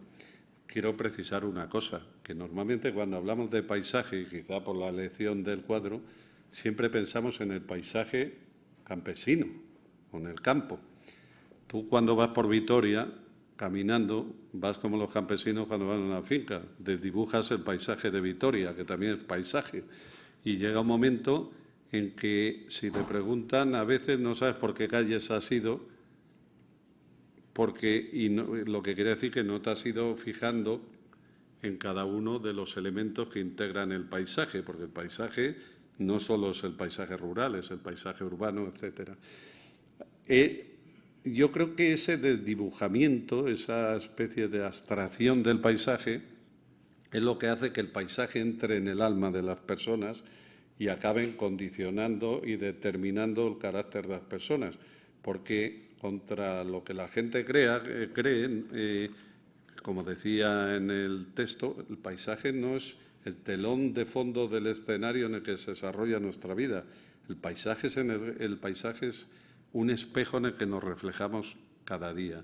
quiero precisar una cosa, que normalmente cuando hablamos de paisaje, y quizá por la elección del cuadro, siempre pensamos en el paisaje campesino, o en el campo. Tú cuando vas por Vitoria, caminando, vas como los campesinos cuando van a una finca, desdibujas el paisaje de Vitoria, que también es paisaje. Y llega un momento en que si te preguntan, a veces no sabes por qué calles has ido, lo que quiere decir que no te has ido fijando en cada uno de los elementos que integran el paisaje, porque el paisaje no solo es el paisaje rural, es el paisaje urbano, etcétera. Yo creo que ese desdibujamiento, esa especie de abstracción del paisaje, es lo que hace que el paisaje entre en el alma de las personas y acaben condicionando y determinando el carácter de las personas, porque contra lo que la gente cree, como decía en el texto, el paisaje no es el telón de fondo del escenario en el que se desarrolla nuestra vida. El paisaje es un espejo en el que nos reflejamos cada día,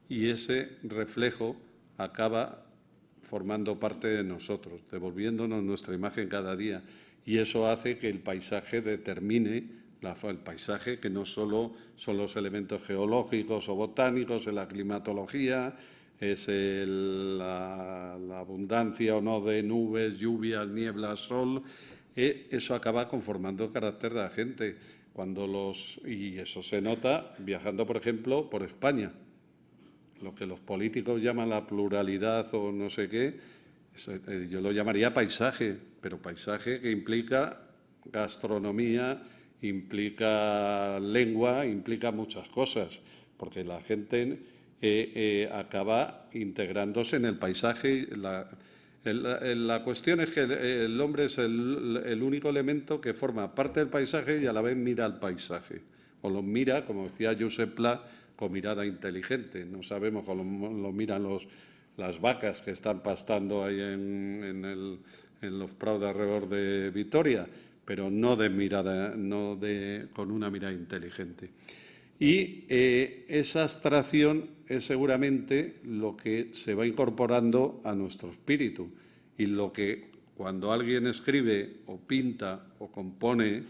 y ese reflejo acaba formando parte de nosotros, devolviéndonos nuestra imagen cada día, y eso hace que el paisaje determine el paisaje, que no solo son los elementos geológicos o botánicos, es la climatología, es la abundancia o no de nubes, lluvias, nieblas, sol. Eso acaba conformando el carácter de la gente. Y eso se nota viajando, por ejemplo, por España. Lo que los políticos llaman la pluralidad o no sé qué, yo lo llamaría paisaje, pero paisaje que implica gastronomía, implica lengua, implica muchas cosas, porque la gente acaba integrándose en el paisaje. La cuestión es que el hombre es el único elemento que forma parte del paisaje y a la vez mira al paisaje, o lo mira, como decía Josep Pla, con mirada inteligente. No sabemos cómo lo miran las vacas que están pastando ahí en los prados alrededor de Vitoria, pero no con una mirada inteligente. Y esa abstracción es seguramente lo que se va incorporando a nuestro espíritu, y lo que cuando alguien escribe o pinta o compone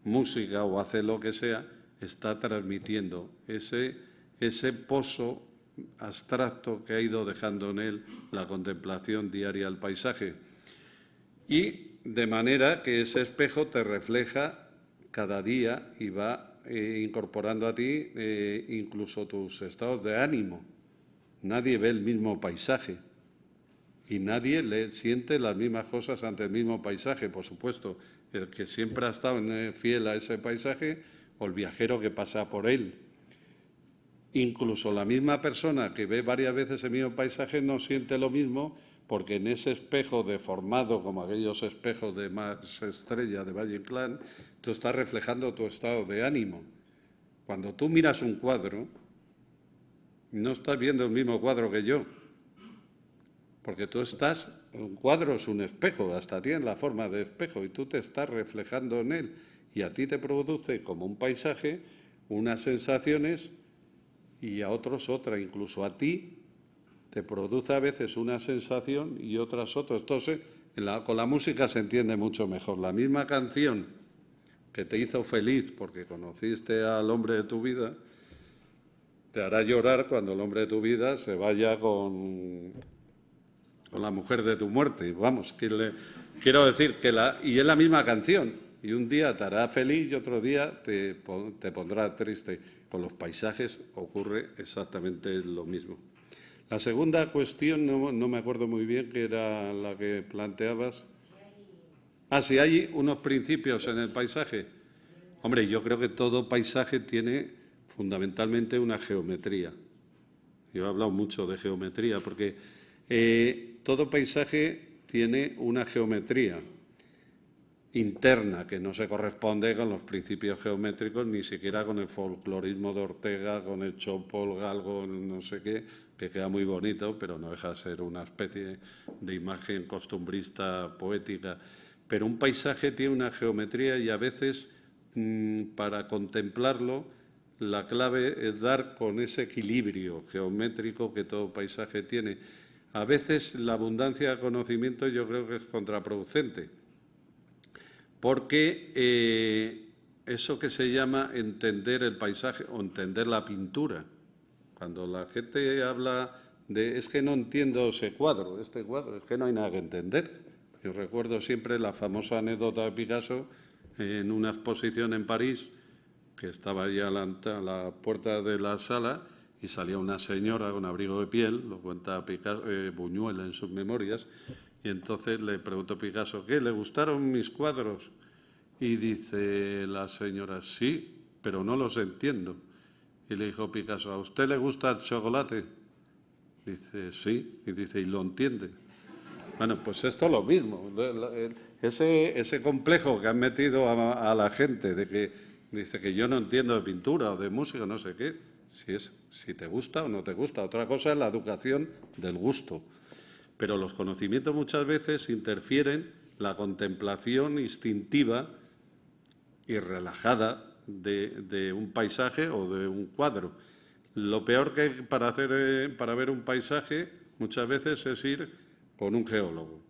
música o hace lo que sea, está transmitiendo ese pozo abstracto que ha ido dejando en él la contemplación diaria del paisaje. Y de manera que ese espejo te refleja cada día y va incorporando a ti incluso tus estados de ánimo. Nadie ve el mismo paisaje y nadie siente las mismas cosas ante el mismo paisaje. Por supuesto, el que siempre ha estado fiel a ese paisaje o el viajero que pasa por él. Incluso la misma persona que ve varias veces el mismo paisaje no siente lo mismo, porque en ese espejo deformado, como aquellos espejos de Max Estrella de Valle Inclán, tú estás reflejando tu estado de ánimo. Cuando tú miras un cuadro, no estás viendo el mismo cuadro que yo, porque tú estás, un cuadro es un espejo, hasta tiene la forma de espejo, y tú te estás reflejando en él, y a ti te produce, como un paisaje, unas sensaciones y a otros otra, incluso a ti te produce a veces una sensación y otras otra. Entonces, con la música se entiende mucho mejor. La misma canción que te hizo feliz porque conociste al hombre de tu vida, te hará llorar cuando el hombre de tu vida se vaya con la mujer de tu muerte. Vamos, quiero decir que y es la misma canción, y un día te hará feliz y otro día te pondrá triste. Con los paisajes ocurre exactamente lo mismo. La segunda cuestión, no me acuerdo muy bien, que era la que planteabas. Si hay unos principios en el paisaje. Hombre, yo creo que todo paisaje tiene fundamentalmente una geometría. Yo he hablado mucho de geometría porque todo paisaje tiene una geometría interna que no se corresponde con los principios geométricos, ni siquiera con el folclorismo de Ortega, con el Chopo, el Galgo, no sé qué, que queda muy bonito, pero no deja de ser una especie de imagen costumbrista poética. Pero un paisaje tiene una geometría y a veces, para contemplarlo, la clave es dar con ese equilibrio geométrico que todo paisaje tiene. A veces la abundancia de conocimiento yo creo que es contraproducente, porque eso que se llama entender el paisaje o entender la pintura. Cuando la gente habla de es que no entiendo este cuadro, es que no hay nada que entender. Yo recuerdo siempre la famosa anécdota de Picasso en una exposición en París, que estaba allá a la puerta de la sala y salía una señora con abrigo de piel, lo cuenta Buñuel en sus memorias, y entonces le preguntó Picasso, ¿qué? ¿Le gustaron mis cuadros? Y dice la señora, sí, pero no los entiendo. Y le dijo Picasso, ¿a usted le gusta el chocolate? Dice, sí. Y dice, ¿y lo entiende? Bueno, pues esto es lo mismo. Ese complejo que han metido a la gente de que dice que yo no entiendo de pintura o de música, no sé qué, si te gusta o no te gusta. Otra cosa es la educación del gusto. Pero los conocimientos muchas veces interfieren la contemplación instintiva y relajada de un paisaje o de un cuadro. Lo peor que para ver un paisaje muchas veces es ir con un geólogo.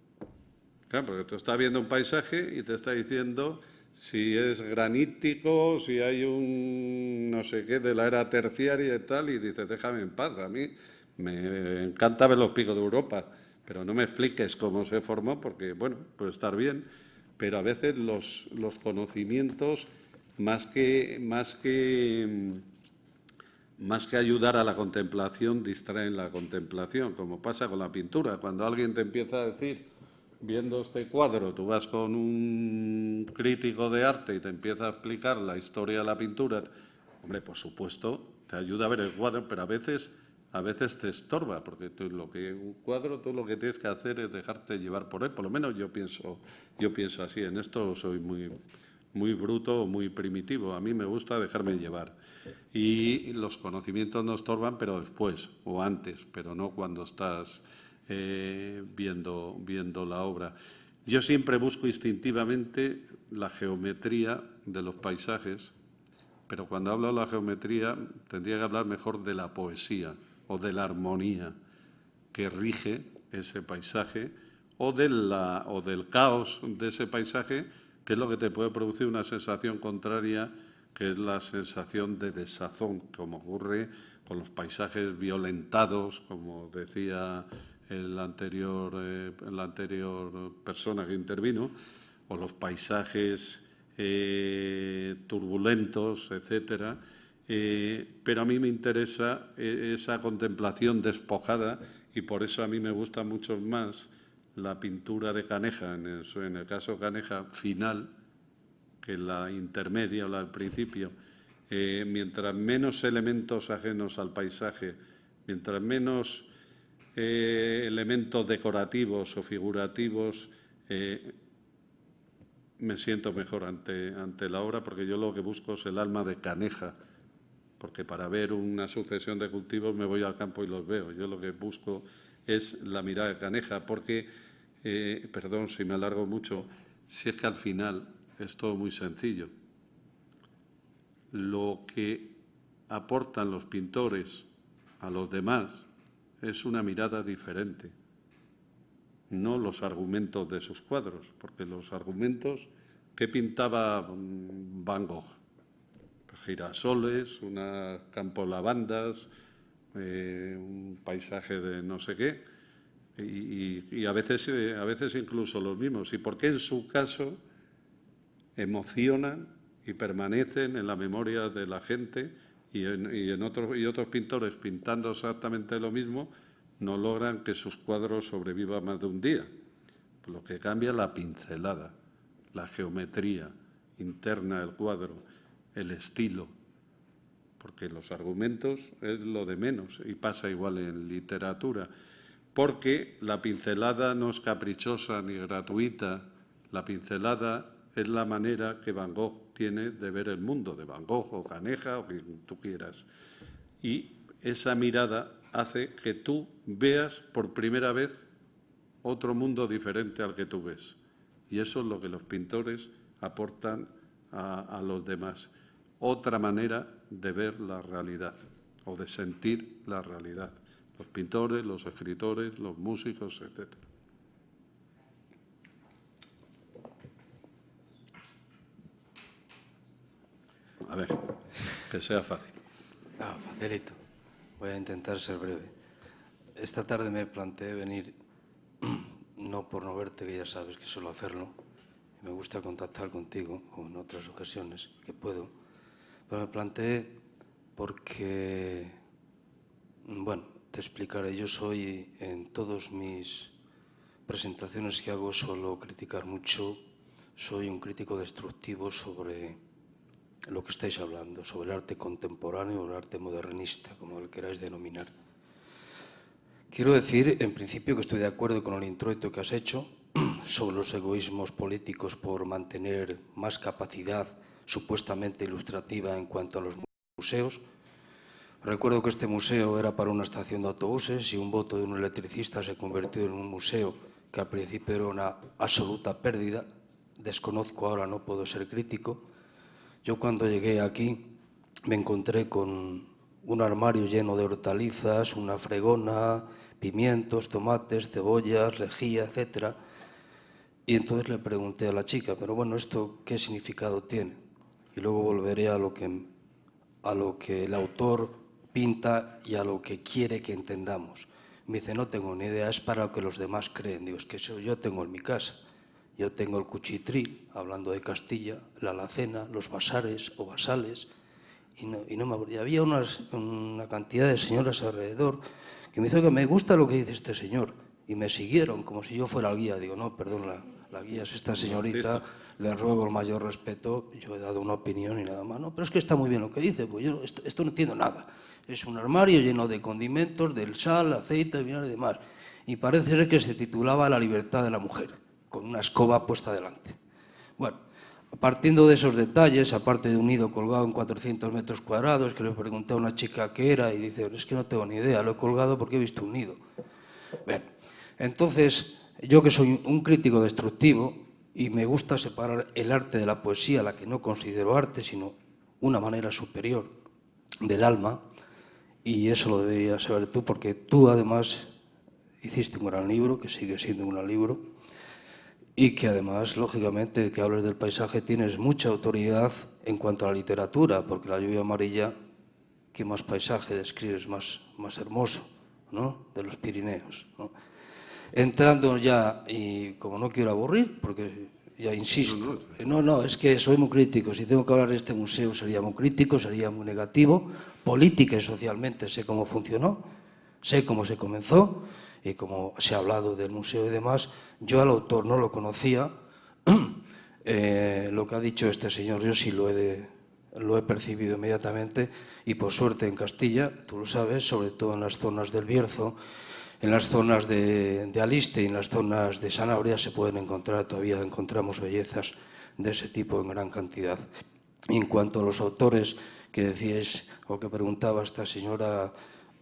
Claro, porque tú estás viendo un paisaje y te está diciendo si es granítico, si hay un no sé qué de la era terciaria y tal, y dices, déjame en paz, a mí me encanta ver los picos de Europa, pero no me expliques cómo se formó, porque, bueno, puede estar bien, pero a veces los conocimientos, más que ayudar a la contemplación, distraen la contemplación, como pasa con la pintura. Cuando alguien te empieza a decir, viendo este cuadro, tú vas con un crítico de arte y te empieza a explicar la historia de la pintura, hombre, por supuesto, te ayuda a ver el cuadro, pero a veces te estorba, porque un cuadro tú lo que tienes que hacer es dejarte llevar por él. Por lo menos yo pienso así. En esto soy muy bruto o muy primitivo. A mí me gusta dejarme llevar. Y los conocimientos no estorban, pero después o antes, pero no cuando estás viendo la obra. Yo siempre busco instintivamente la geometría de los paisajes, pero cuando hablo de la geometría tendría que hablar mejor de la poesía o de la armonía que rige ese paisaje o del caos de ese paisaje, que es lo que te puede producir una sensación contraria, que es la sensación de desazón, como ocurre con los paisajes violentados, como decía la anterior persona que intervino, o los paisajes turbulentos, etcétera. Pero a mí me interesa esa contemplación despojada y por eso a mí me gusta mucho más la pintura de Caneja, en el caso Caneja final, que la intermedia o la del principio. Mientras menos elementos ajenos al paisaje, mientras menos elementos decorativos o figurativos, me siento mejor ante la obra, porque yo lo que busco es el alma de Caneja, porque para ver una sucesión de cultivos me voy al campo y los veo. Yo lo que busco es la mirada de Caneja, porque, perdón si me alargo mucho, si es que al final es todo muy sencillo. Lo que aportan los pintores a los demás es una mirada diferente, no los argumentos de sus cuadros, porque los argumentos que pintaba Van Gogh, girasoles, unos campos lavandas, un paisaje de no sé qué, y a veces incluso los mismos. ¿Y por qué en su caso emocionan y permanecen en la memoria de la gente y otros pintores pintando exactamente lo mismo no logran que sus cuadros sobrevivan más de un día? Lo que cambia es la pincelada, la geometría interna del cuadro, el estilo, porque los argumentos es lo de menos y pasa igual en literatura, porque la pincelada no es caprichosa ni gratuita, la pincelada es la manera que Van Gogh tiene de ver el mundo, de Van Gogh o Caneja o quien tú quieras. Y esa mirada hace que tú veas por primera vez otro mundo diferente al que tú ves. Y eso es lo que los pintores aportan a los demás. Otra manera de ver la realidad o de sentir la realidad. Los pintores, los escritores, los músicos, etcétera. A ver, que sea fácil. Facilito. Voy a intentar ser breve. Esta tarde me planteé venir, no por no verte, que ya sabes que suelo hacerlo. Me gusta contactar contigo, como en otras ocasiones que puedo. Pero me planteé porque, bueno, te explicaré. Yo soy, en todas mis presentaciones que hago, suelo criticar mucho. Soy un crítico destructivo sobre lo que estáis hablando, sobre el arte contemporáneo o el arte modernista, como lo queráis denominar. Quiero decir, en principio, que estoy de acuerdo con el introito que has hecho sobre los egoísmos políticos por mantener más capacidad supuestamente ilustrativa en cuanto a los museos. Recuerdo que este museo era para una estación de autobuses y un voto de un electricista se convirtió en un museo que al principio era una absoluta pérdida. Desconozco ahora, no puedo ser crítico. Yo cuando llegué aquí me encontré con un armario lleno de hortalizas, una fregona, pimientos, tomates, cebollas, lejía, etc. Y entonces le pregunté a la chica, pero bueno, ¿esto qué significado tiene? Y luego volveré a lo que el autor pinta y a lo que quiere que entendamos. Me dice, no tengo ni idea, es para lo que los demás creen. Digo, es que eso yo tengo en mi casa. Yo tengo el cuchitril, hablando de Castilla, la alacena, los basares o basales, y había una cantidad de señoras alrededor que me dijo que me gusta lo que dice este señor, y me siguieron como si yo fuera el guía. Digo, no, perdón, la guía es esta señorita, le ruego el mayor respeto, yo he dado una opinión y nada más. No, pero es que está muy bien lo que dice, pues yo esto no entiendo nada. Es un armario lleno de condimentos, del sal, aceite, vinagre y demás. Y parece ser que se titulaba La libertad de la mujer, con una escoba puesta delante. Bueno, partiendo de esos detalles, aparte de un nido colgado en 400 metros cuadrados, que le pregunté a una chica qué era y dice, es que no tengo ni idea, lo he colgado porque he visto un nido. Bien, entonces, yo que soy un crítico destructivo y me gusta separar el arte de la poesía, la que no considero arte, sino una manera superior del alma, y eso lo deberías saber tú, porque tú además hiciste un gran libro, que sigue siendo un gran libro, y que además, lógicamente, que hables del paisaje tienes mucha autoridad en cuanto a la literatura, porque La lluvia amarilla, ¿qué más paisaje describes más hermoso, ¿no?, de los Pirineos, ¿no? Entrando ya, y como no quiero aburrir, porque ya insisto. No, es que soy muy crítico. Si tengo que hablar de este museo sería muy crítico, sería muy negativo. Política y socialmente sé cómo funcionó, sé cómo se comenzó y cómo se ha hablado del museo y demás. Yo al autor no lo conocía. Lo que ha dicho este señor yo sí lo he percibido inmediatamente y por suerte en Castilla, tú lo sabes, sobre todo en las zonas del Bierzo, en las zonas de Aliste y en las zonas de Sanabria se pueden encontrar, todavía encontramos bellezas de ese tipo en gran cantidad. Y en cuanto a los autores que decíais o que preguntaba esta señora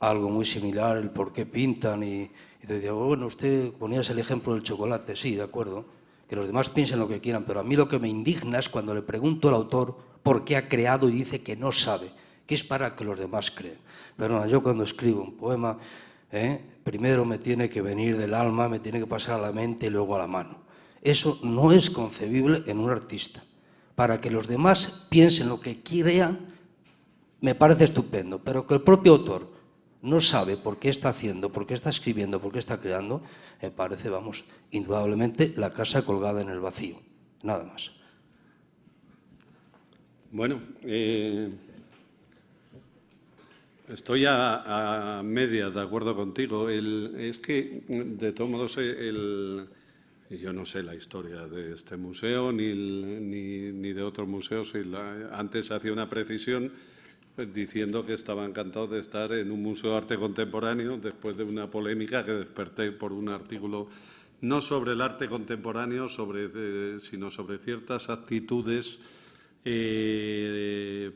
algo muy similar, el por qué pintan y te decía, bueno, usted ponías el ejemplo del chocolate, sí, de acuerdo, que los demás piensen lo que quieran, pero a mí lo que me indigna es cuando le pregunto al autor por qué ha creado y dice que no sabe, que es para que los demás creen. Pero no, yo cuando escribo un poema, primero me tiene que venir del alma, me tiene que pasar a la mente y luego a la mano. Eso no es concebible en un artista. Para que los demás piensen lo que crean, me parece estupendo, pero que el propio autor no sabe por qué está haciendo, por qué está escribiendo, por qué está creando, me parece, vamos, indudablemente la casa colgada en el vacío. Nada más. Bueno, estoy a medias de acuerdo contigo. Es que, de todos modos, yo no sé la historia de este museo ni de otros museos. Antes hacía una precisión diciendo que estaba encantado de estar en un museo de arte contemporáneo después de una polémica que desperté por un artículo no sobre el arte contemporáneo, sino sobre ciertas actitudes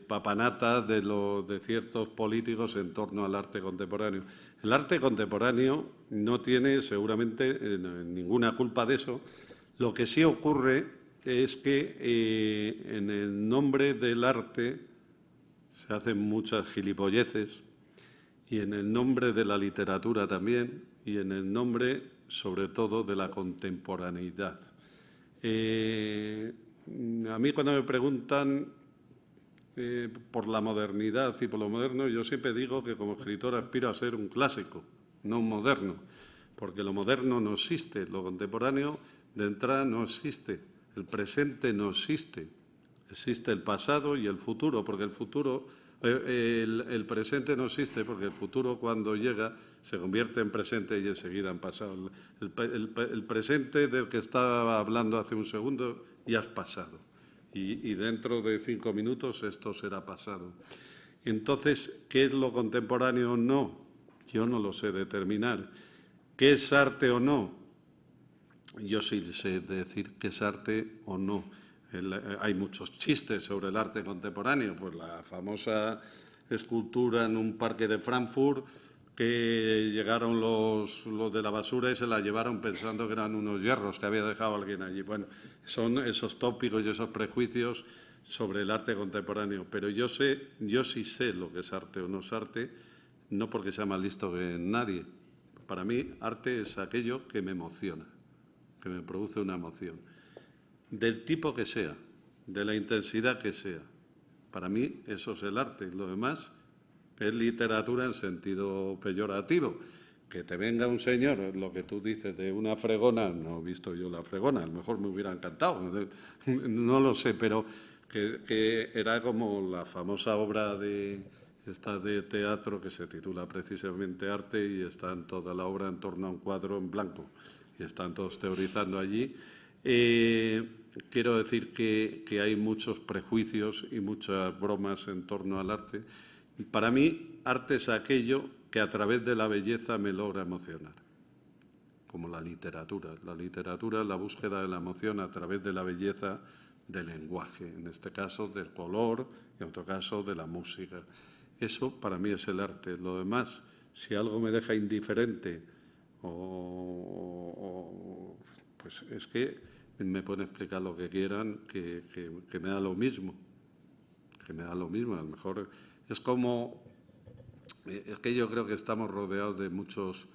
papanatas de ciertos políticos en torno al arte contemporáneo. El arte contemporáneo no tiene seguramente ninguna culpa de eso. Lo que sí ocurre es que en el nombre del arte se hacen muchas gilipolleces y en el nombre de la literatura también y en el nombre, sobre todo, de la contemporaneidad. A mí cuando me preguntan por la modernidad y por lo moderno, yo siempre digo que como escritor aspiro a ser un clásico, no un moderno, porque lo moderno no existe, lo contemporáneo de entrada no existe, el presente no existe, existe el pasado y el futuro, porque el presente no existe, porque el futuro cuando llega se convierte en presente y enseguida en pasado. El presente del que estaba hablando hace un segundo ya es pasado y dentro de 5 minutos esto será pasado. Entonces, ¿qué es lo contemporáneo o no? Yo no lo sé determinar. ¿Qué es arte o no? Yo sí sé decir qué es arte o no. Hay muchos chistes sobre el arte contemporáneo, pues la famosa escultura en un parque de Frankfurt que llegaron los de la basura y se la llevaron pensando que eran unos hierros que había dejado alguien allí. Bueno, son esos tópicos y esos prejuicios sobre el arte contemporáneo. Pero yo sí sé lo que es arte o no es arte, no porque sea más listo que nadie. Para mí, arte es aquello que me emociona, que me produce una emoción, del tipo que sea, de la intensidad que sea. Para mí eso es el arte. Lo demás es literatura en sentido peyorativo. Que te venga un señor, lo que tú dices, de una fregona, no he visto yo la fregona, a lo mejor me hubiera encantado, no lo sé, pero que era como la famosa obra de teatro que se titula precisamente Arte y está en toda la obra en torno a un cuadro en blanco y están todos teorizando allí. Quiero decir que hay muchos prejuicios y muchas bromas en torno al arte. Para mí, arte es aquello que a través de la belleza me logra emocionar, como la literatura. La literatura es la búsqueda de la emoción a través de la belleza del lenguaje, en este caso del color y en otro caso de la música. Eso para mí es el arte. Lo demás, si algo me deja indiferente pues es que me pueden explicar lo que quieran, que me da lo mismo, a lo mejor es como, es que yo creo que estamos rodeados de muchos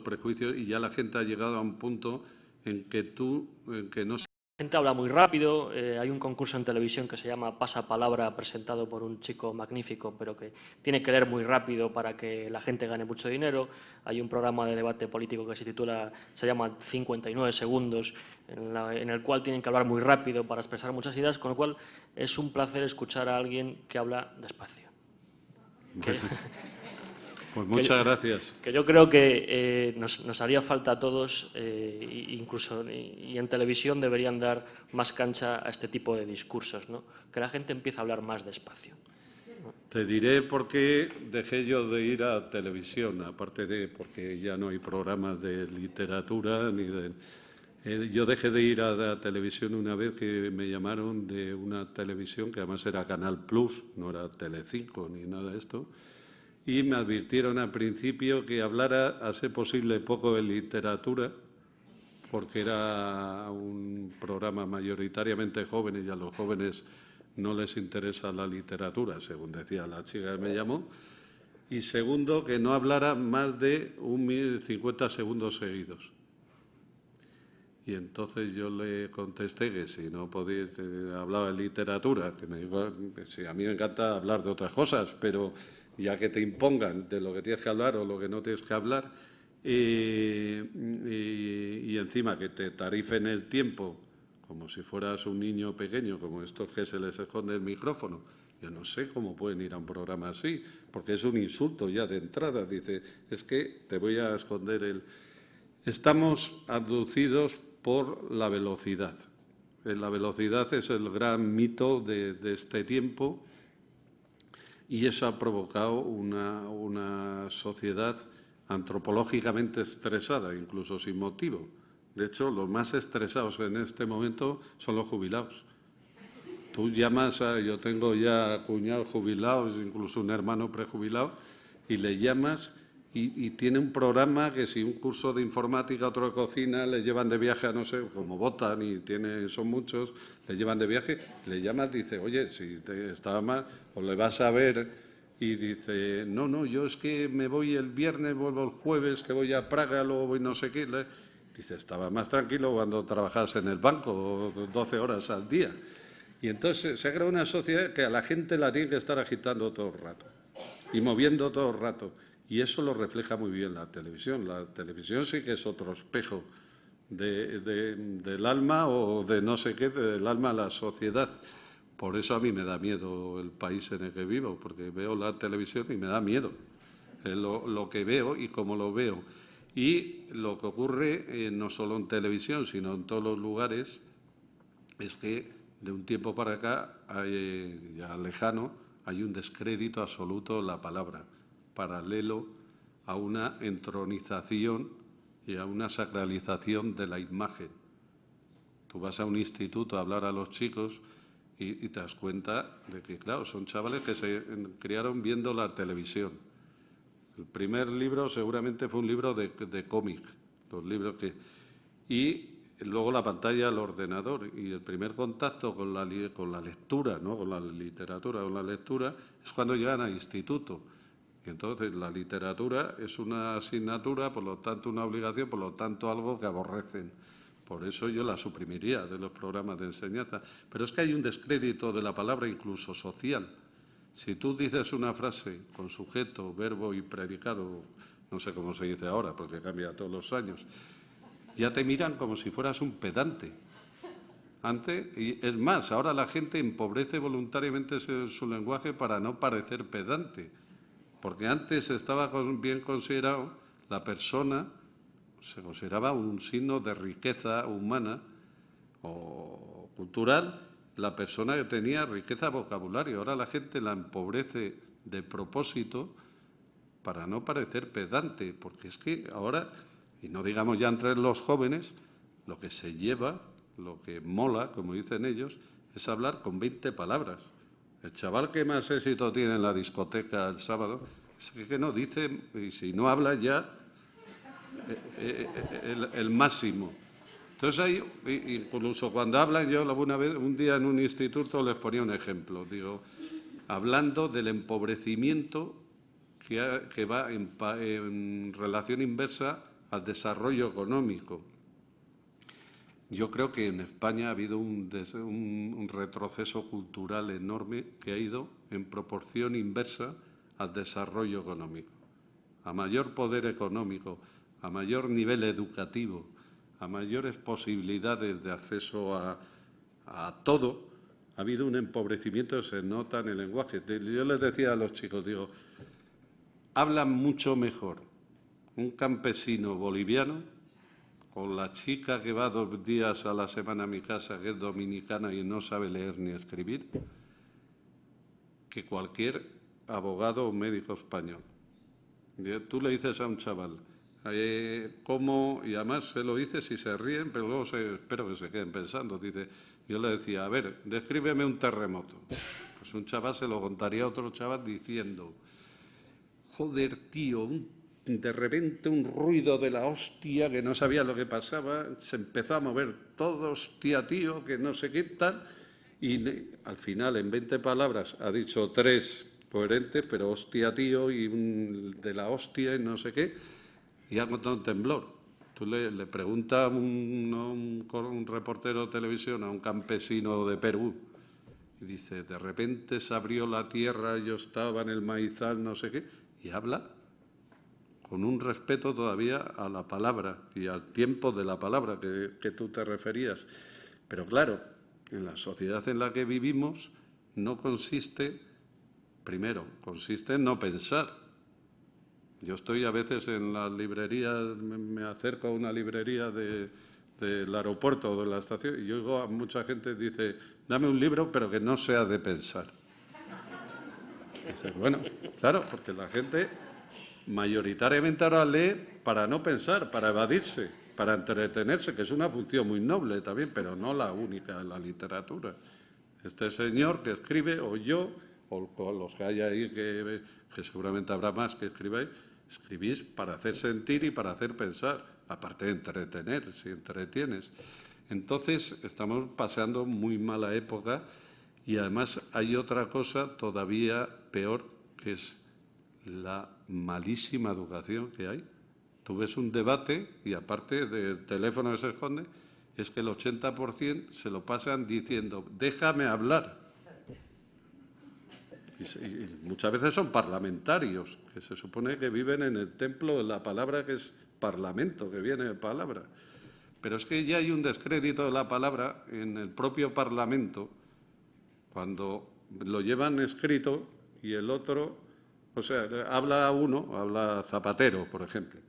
prejuicios y ya la gente ha llegado a un punto en que no gente habla muy rápido, hay un concurso en televisión que se llama Pasapalabra, presentado por un chico magnífico, pero que tiene que leer muy rápido para que la gente gane mucho dinero. Hay un programa de debate político que se llama 59 segundos, en el cual tienen que hablar muy rápido para expresar muchas ideas, con lo cual es un placer escuchar a alguien que habla despacio. Pues muchas gracias. Que yo creo que nos haría falta a todos, incluso y en televisión deberían dar más cancha a este tipo de discursos, ¿no? Que la gente empiece a hablar más despacio. Te diré por qué dejé yo de ir a televisión, aparte de porque ya no hay programas de literatura ni de... yo dejé de ir a la televisión una vez que me llamaron de una televisión que además era Canal Plus, no era Telecinco ni nada de esto, y me advirtieron al principio que hablara, a ser posible, poco de literatura, porque era un programa mayoritariamente jóvenes y a los jóvenes no les interesa la literatura, según decía la chica que me llamó. Y segundo, que no hablara más de 50 segundos seguidos. Y entonces yo le contesté que si no podía, hablaba de literatura, que me dijo, sí, a mí me encanta hablar de otras cosas, pero ya que te impongan de lo que tienes que hablar o lo que no tienes que hablar, y encima que te tarifen el tiempo como si fueras un niño pequeño, como estos que se les esconde el micrófono. Yo no sé cómo pueden ir a un programa así, porque es un insulto ya de entrada. Dice, es que te voy a esconder el... Estamos abducidos por la velocidad. La velocidad es el gran mito de este tiempo y eso ha provocado una sociedad antropológicamente estresada, incluso sin motivo. De hecho, los más estresados en este momento son los jubilados. Tú llamas a... Yo tengo ya cuñados jubilados, incluso un hermano prejubilado, y le llamas y tiene un programa que si un curso de informática, otro de cocina, le llevan de viaje a no sé, como votan y son muchos, le llevan de viaje, le llamas, dice, oye, si te estaba mal, o le vas a ver y dice, no, yo es que me voy el viernes, vuelvo el jueves, que voy a Praga, luego voy no sé qué. Dice, estaba más tranquilo cuando trabajabas en el banco 12 horas al día. Y entonces se crea una sociedad que a la gente la tiene que estar agitando todo el rato y moviendo todo el rato. Y eso lo refleja muy bien la televisión. La televisión sí que es otro espejo del alma o de no sé qué, del alma a la sociedad. Por eso a mí me da miedo el país en el que vivo, porque veo la televisión y me da miedo lo que veo y cómo lo veo. Y lo que ocurre no solo en televisión, sino en todos los lugares, es que de un tiempo para acá, ya lejano, hay un descrédito absoluto de la palabra, paralelo a una entronización y a una sacralización de la imagen. Tú vas a un instituto a hablar a los chicos y te das cuenta de que, claro, son chavales que se criaron viendo la televisión. El primer libro seguramente fue un libro de cómic, los libros que... Y luego la pantalla del ordenador. Y el primer contacto con la lectura, ¿no? Con la literatura, con la lectura, es cuando llegan al instituto. Y entonces la literatura es una asignatura, por lo tanto una obligación, por lo tanto algo que aborrecen. Por eso yo la suprimiría de los programas de enseñanza. Pero es que hay un descrédito de la palabra incluso social. Si tú dices una frase con sujeto, verbo y predicado, no sé cómo se dice ahora, porque cambia todos los años, ya te miran como si fueras un pedante. Antes, y es más, ahora la gente empobrece voluntariamente su lenguaje para no parecer pedante, porque antes estaba bien considerado, la persona se consideraba un signo de riqueza humana o cultural, la persona que tenía riqueza de vocabulario. Ahora la gente la empobrece de propósito para no parecer pedante, porque es que ahora, y no digamos ya entre los jóvenes, lo que se lleva, lo que mola, como dicen ellos, es hablar con 20 palabras. El chaval que más éxito tiene en la discoteca el sábado es que no dice, y si no habla ya, el máximo. Entonces, hay, incluso cuando hablan, yo alguna vez, un día en un instituto les ponía un ejemplo, digo, hablando del empobrecimiento que va en relación inversa al desarrollo económico. Yo creo que en España ha habido un retroceso cultural enorme que ha ido en proporción inversa al desarrollo económico. A mayor poder económico, a mayor nivel educativo, a mayores posibilidades de acceso a todo, ha habido un empobrecimiento que se nota en el lenguaje. Yo les decía a los chicos, digo, hablan mucho mejor un campesino boliviano o la chica que va 2 días a la semana a mi casa, que es dominicana y no sabe leer ni escribir, que cualquier abogado o médico español. Tú le dices a un chaval, ¿cómo? Y además se lo dices y se ríen, pero luego espero que se queden pensando. Dice, yo le decía, a ver, descríbeme un terremoto. Pues un chaval se lo contaría a otro chaval diciendo, joder, tío, de repente un ruido de la hostia, que no sabía lo que pasaba, se empezó a mover todo, hostia, tío, que no sé qué tal, y al final, en 20 palabras, ha dicho 3 coherentes, pero hostia, tío, y de la hostia y no sé qué, y ha contado un temblor. Tú le preguntas a un reportero de televisión, a un campesino de Perú, y dice, de repente se abrió la tierra, yo estaba en el maizal, no sé qué, y habla con un respeto todavía a la palabra y al tiempo de la palabra que tú te referías. Pero claro, en la sociedad en la que vivimos no consiste, primero, consiste en no pensar. Yo estoy a veces en las librerías, me acerco a una librería del aeropuerto o de la estación y yo oigo a mucha gente que dice, dame un libro pero que no sea de pensar. Dice, bueno, claro, porque la gente mayoritariamente ahora lee para no pensar, para evadirse, para entretenerse, que es una función muy noble también, pero no la única en la literatura. Este señor que escribe, o yo, o los que hay ahí, que seguramente habrá más que escribís para hacer sentir y para hacer pensar, aparte de entretener, si entretienes. Entonces, estamos pasando muy mala época y además hay otra cosa todavía peor, que es la malísima educación que hay. Tú ves un debate y aparte del teléfono que se esconde, es que el 80% se lo pasan diciendo, déjame hablar. Y muchas veces son parlamentarios, que se supone que viven en el templo de la palabra, que es parlamento, que viene de palabra. Pero es que ya hay un descrédito de la palabra en el propio Parlamento, cuando lo llevan escrito y el otro, o sea, habla uno, habla Zapatero, por ejemplo,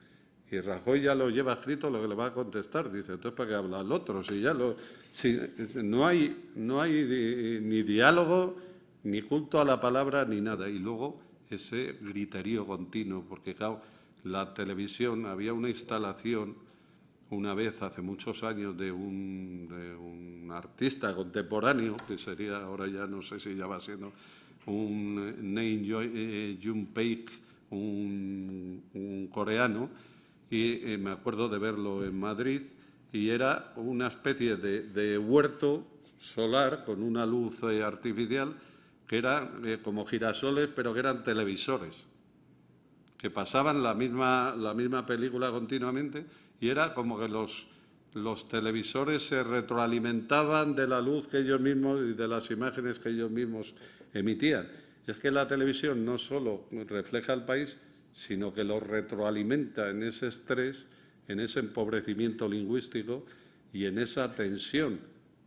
y Rajoy ya lo lleva escrito lo que le va a contestar. Dice, entonces, ¿para qué habla el otro? Si no hay ni diálogo, ni culto a la palabra, ni nada. Y luego ese griterío continuo, porque claro, la televisión, había una instalación una vez, hace muchos años, de un artista contemporáneo, que sería, ahora ya no sé si ya va siendo, un Nae Junpeik, un coreano, y me acuerdo de verlo en Madrid, y era una especie de huerto solar con una luz artificial que eran como girasoles, pero que eran televisores, que pasaban la misma película continuamente y era como que los televisores se retroalimentaban de la luz que ellos mismos y de las imágenes que ellos mismos emitían. Es que la televisión no solo refleja el país, sino que lo retroalimenta en ese estrés, en ese empobrecimiento lingüístico y en esa tensión,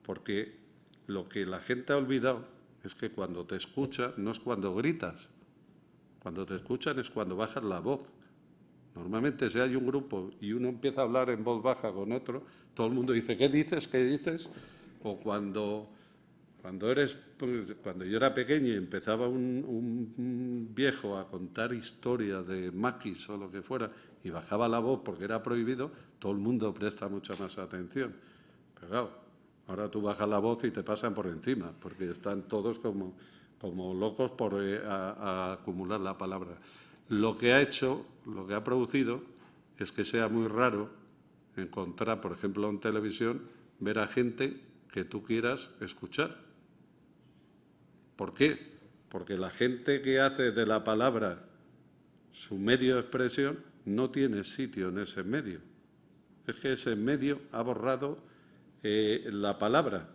porque lo que la gente ha olvidado es que cuando te escucha no es cuando gritas, cuando te escuchan es cuando bajas la voz. Normalmente si hay un grupo y uno empieza a hablar en voz baja con otro, todo el mundo dice, ¿qué dices? ¿Qué dices? O cuando yo era pequeño y empezaba un viejo a contar historias de maquis o lo que fuera y bajaba la voz porque era prohibido, todo el mundo presta mucha más atención. Pero claro, ahora tú bajas la voz y te pasan por encima, porque están todos como locos por a acumular la palabra. Lo que ha producido es que sea muy raro encontrar, por ejemplo, en televisión, ver a gente que tú quieras escuchar. ¿Por qué? Porque la gente que hace de la palabra su medio de expresión no tiene sitio en ese medio. Es que ese medio ha borrado la palabra.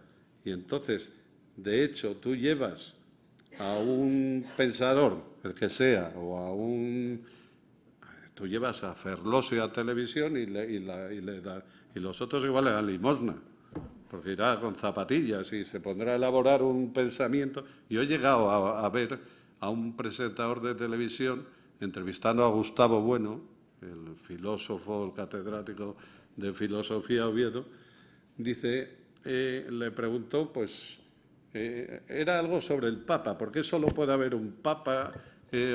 Y entonces, de hecho, tú llevas a un pensador, el que sea, o a un... Tú llevas a Ferlosio a televisión y los otros igual le dan limosna, porque irá con zapatillas y se pondrá a elaborar un pensamiento. Yo he llegado a ver a un presentador de televisión entrevistando a Gustavo Bueno, el filósofo, el catedrático de filosofía Oviedo. Dice, le preguntó, pues, era algo sobre el Papa. ¿Por qué solo puede haber un Papa?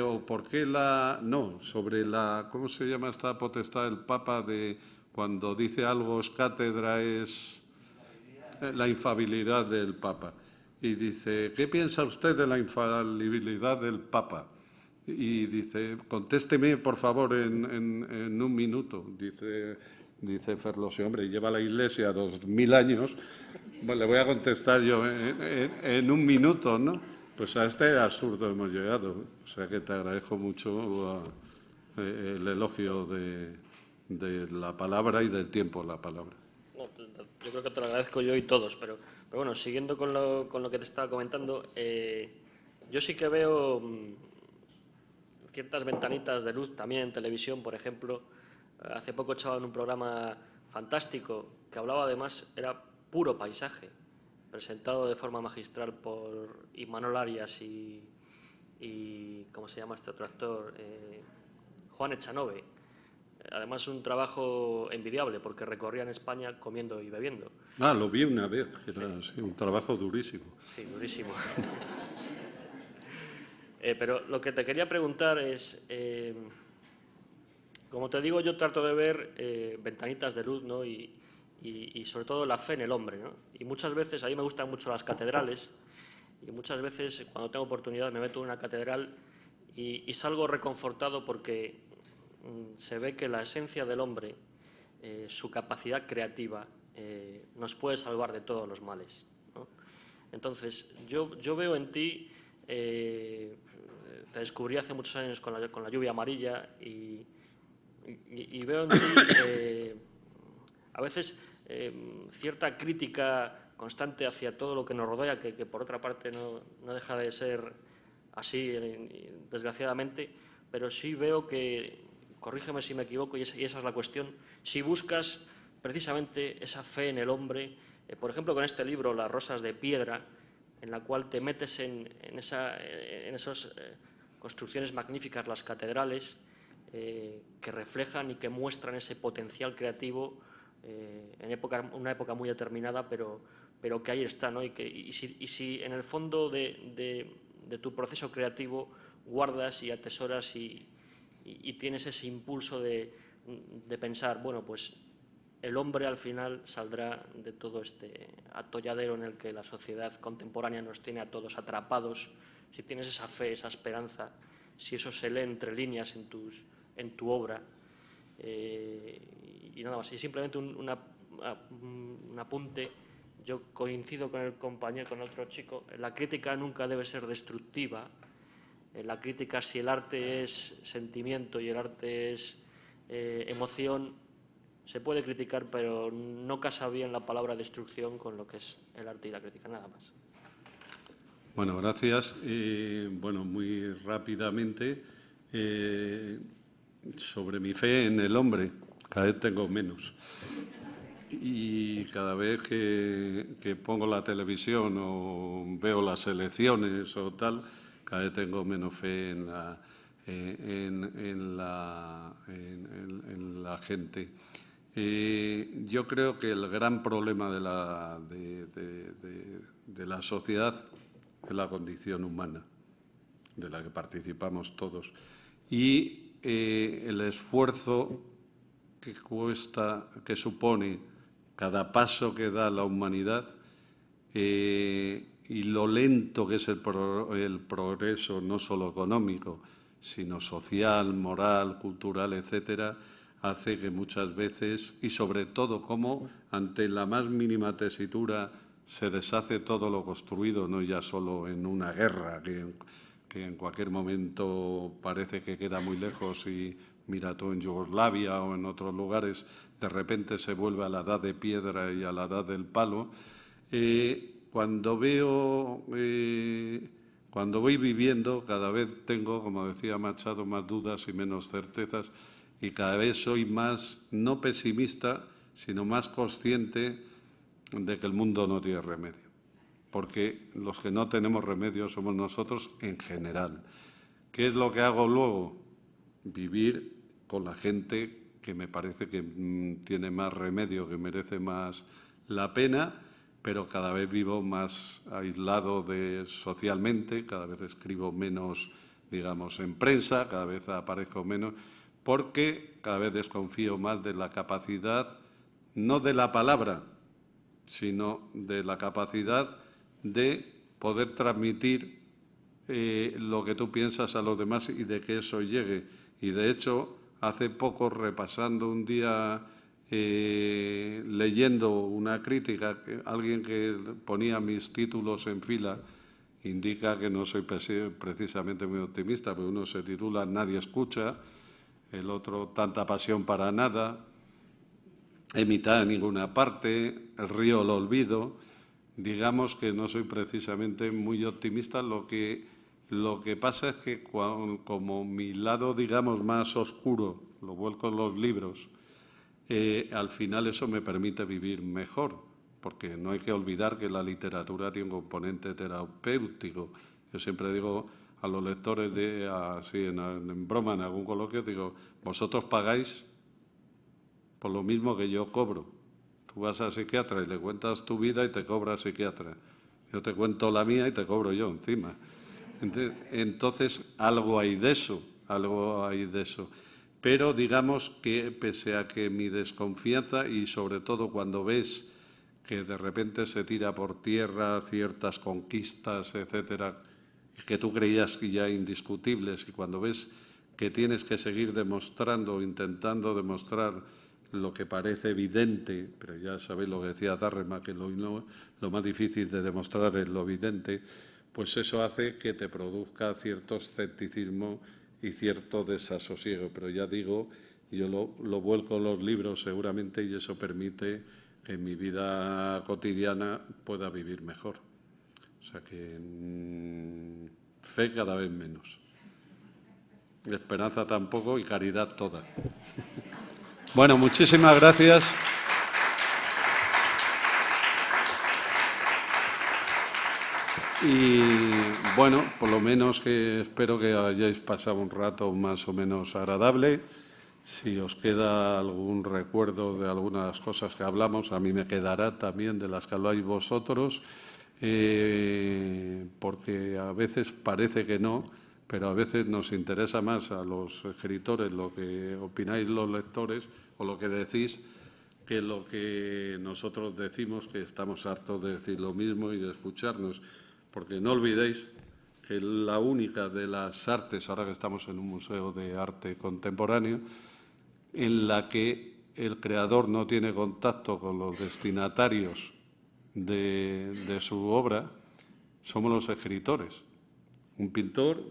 ¿O por qué no, sobre la... ¿Cómo se llama esta potestad del Papa de cuando dice algo es cátedra, es la infalibilidad del Papa? Y dice, ¿qué piensa usted de la infalibilidad del Papa? Y dice, contésteme, por favor, en un minuto. Dice Ferlosio, hombre, lleva la Iglesia 2000 años, pues le voy a contestar yo en un minuto, ¿no? Pues a este absurdo hemos llegado. O sea que te agradezco mucho el elogio de la palabra y del tiempo de la palabra. No, yo creo que te lo agradezco yo y todos, pero bueno, siguiendo con lo que te estaba comentando, yo sí que veo ciertas ventanitas de luz también en televisión, por ejemplo. Hace poco echaba en un programa fantástico que hablaba, además, era puro paisaje, presentado de forma magistral por Imanol Arias y ¿cómo se llama este otro actor? Juan Echanove. Además, un trabajo envidiable, porque recorrían España comiendo y bebiendo. Lo vi una vez, que era un trabajo durísimo. Sí, durísimo. Pero lo que te quería preguntar es, como te digo, yo trato de ver ventanitas de luz, ¿no? Y sobre todo la fe en el hombre, ¿no? Y muchas veces, a mí me gustan mucho las catedrales, y muchas veces cuando tengo oportunidad me meto en una catedral y salgo reconfortado porque se ve que la esencia del hombre, su capacidad creativa, nos puede salvar de todos los males, ¿no? Entonces, yo veo en ti, te descubrí hace muchos años con la lluvia amarilla y veo en ti a veces cierta crítica constante hacia todo lo que nos rodea, que por otra parte no deja de ser así, desgraciadamente, pero sí veo que, corrígeme si me equivoco, y esa es la cuestión, si buscas precisamente esa fe en el hombre, por ejemplo, con este libro, Las rosas de piedra, en la cual te metes en esas construcciones magníficas, las catedrales, que reflejan y que muestran ese potencial creativo en una época muy determinada, pero que ahí está, ¿no? Y si en el fondo de tu proceso creativo guardas y atesoras y tienes ese impulso de pensar, bueno, pues el hombre al final saldrá de todo este atolladero en el que la sociedad contemporánea nos tiene a todos atrapados, si tienes esa fe, esa esperanza, si eso se lee entre líneas en tu obra. Y nada más, y simplemente un apunte. Yo coincido con el compañero, con otro chico, la crítica nunca debe ser destructiva. La crítica, si el arte es sentimiento y el arte es emoción, se puede criticar, pero no casa bien la palabra destrucción con lo que es el arte y la crítica, nada más. Bueno, gracias. Bueno, muy rápidamente, sobre mi fe en el hombre, cada vez tengo menos. Y cada vez que pongo la televisión o veo las elecciones o tal, cada vez tengo menos fe en la gente. Yo creo que el gran problema de la sociedad es la condición humana, de la que participamos todos, y el esfuerzo que supone cada paso que da la humanidad, y lo lento que es el progreso, no solo económico, sino social, moral, cultural, etcétera, hace que muchas veces, y sobre todo como ante la más mínima tesitura se deshace todo lo construido, no ya solo en una guerra que en cualquier momento parece que queda muy lejos y mira tú en Yugoslavia o en otros lugares, de repente se vuelve a la edad de piedra y a la edad del palo. Cuando voy viviendo, cada vez tengo, como decía Machado, más dudas y menos certezas, y cada vez soy más, no pesimista, sino más consciente de que el mundo no tiene remedio. Porque los que no tenemos remedio somos nosotros en general. ¿Qué es lo que hago luego? Vivir con la gente que me parece que tiene más remedio, que merece más la pena, pero cada vez vivo más aislado socialmente, cada vez escribo menos, digamos, en prensa, cada vez aparezco menos, porque cada vez desconfío más de la capacidad, no de la palabra, sino de la capacidad de poder transmitir lo que tú piensas a los demás y de que eso llegue. Y, de hecho, hace poco, repasando un día, leyendo una crítica, alguien que ponía mis títulos en fila, indica que no soy precisamente muy optimista, porque uno se titula Nadie escucha, el otro Tanta pasión para nada, En mitad de ninguna parte, El río lo olvido. Digamos que no soy precisamente muy optimista. Lo que pasa es que como mi lado, digamos, más oscuro lo vuelco en los libros, al final eso me permite vivir mejor, porque no hay que olvidar que la literatura tiene un componente terapéutico. Yo siempre digo a los lectores, así en broma, en algún coloquio, digo, vosotros pagáis por lo mismo que yo cobro. Tú vas al psiquiatra y le cuentas tu vida y te cobra el psiquiatra. Yo te cuento la mía y te cobro yo encima. Entonces, algo hay de eso, Pero digamos que, pese a que mi desconfianza, y sobre todo cuando ves que de repente se tira por tierra ciertas conquistas, etcétera, que tú creías que ya indiscutibles, y cuando ves que tienes que seguir demostrando, intentando demostrar lo que parece evidente, pero ya sabéis lo que decía Darrema, que lo más difícil de demostrar es lo evidente, pues eso hace que te produzca cierto escepticismo y cierto desasosiego. Pero ya digo, yo lo vuelco en los libros seguramente, y eso permite que en mi vida cotidiana pueda vivir mejor. O sea que fe cada vez menos, esperanza tampoco y caridad toda. Bueno, muchísimas gracias. Y bueno, por lo menos que espero que hayáis pasado un rato más o menos agradable. Si os queda algún recuerdo de algunas cosas que hablamos, a mí me quedará también de las que habláis vosotros, porque a veces parece que no, pero a veces nos interesa más a los escritores lo que opináis los lectores o lo que decís, que lo que nosotros decimos, que estamos hartos de decir lo mismo y de escucharnos. Porque no olvidéis que la única de las artes, ahora que estamos en un museo de arte contemporáneo, en la que el creador no tiene contacto con los destinatarios de su obra, somos los escritores. Un pintor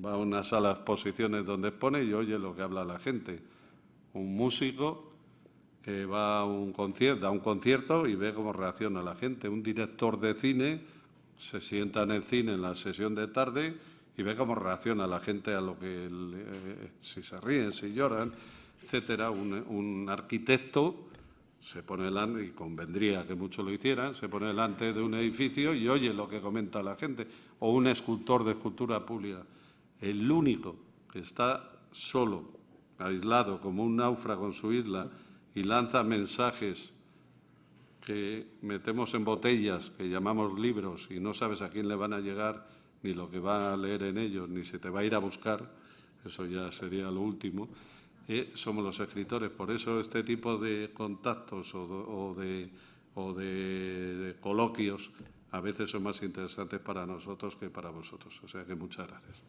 va a una sala de exposiciones donde expone y oye lo que habla la gente. Un músico va a un concierto, da un concierto y ve cómo reacciona la gente. Un director de cine se sienta en el cine en la sesión de tarde y ve cómo reacciona la gente a lo que si se ríen, si lloran, etcétera. Un arquitecto se pone delante, y convendría que muchos lo hicieran, se pone delante de un edificio y oye lo que comenta la gente. O un escultor de escultura pública. El único que está solo, aislado, como un náufrago en su isla, y lanza mensajes que metemos en botellas, que llamamos libros, y no sabes a quién le van a llegar, ni lo que va a leer en ellos, ni se te va a ir a buscar, eso ya sería lo último, somos los escritores. Por eso este tipo de contactos o de coloquios a veces son más interesantes para nosotros que para vosotros. O sea que muchas gracias.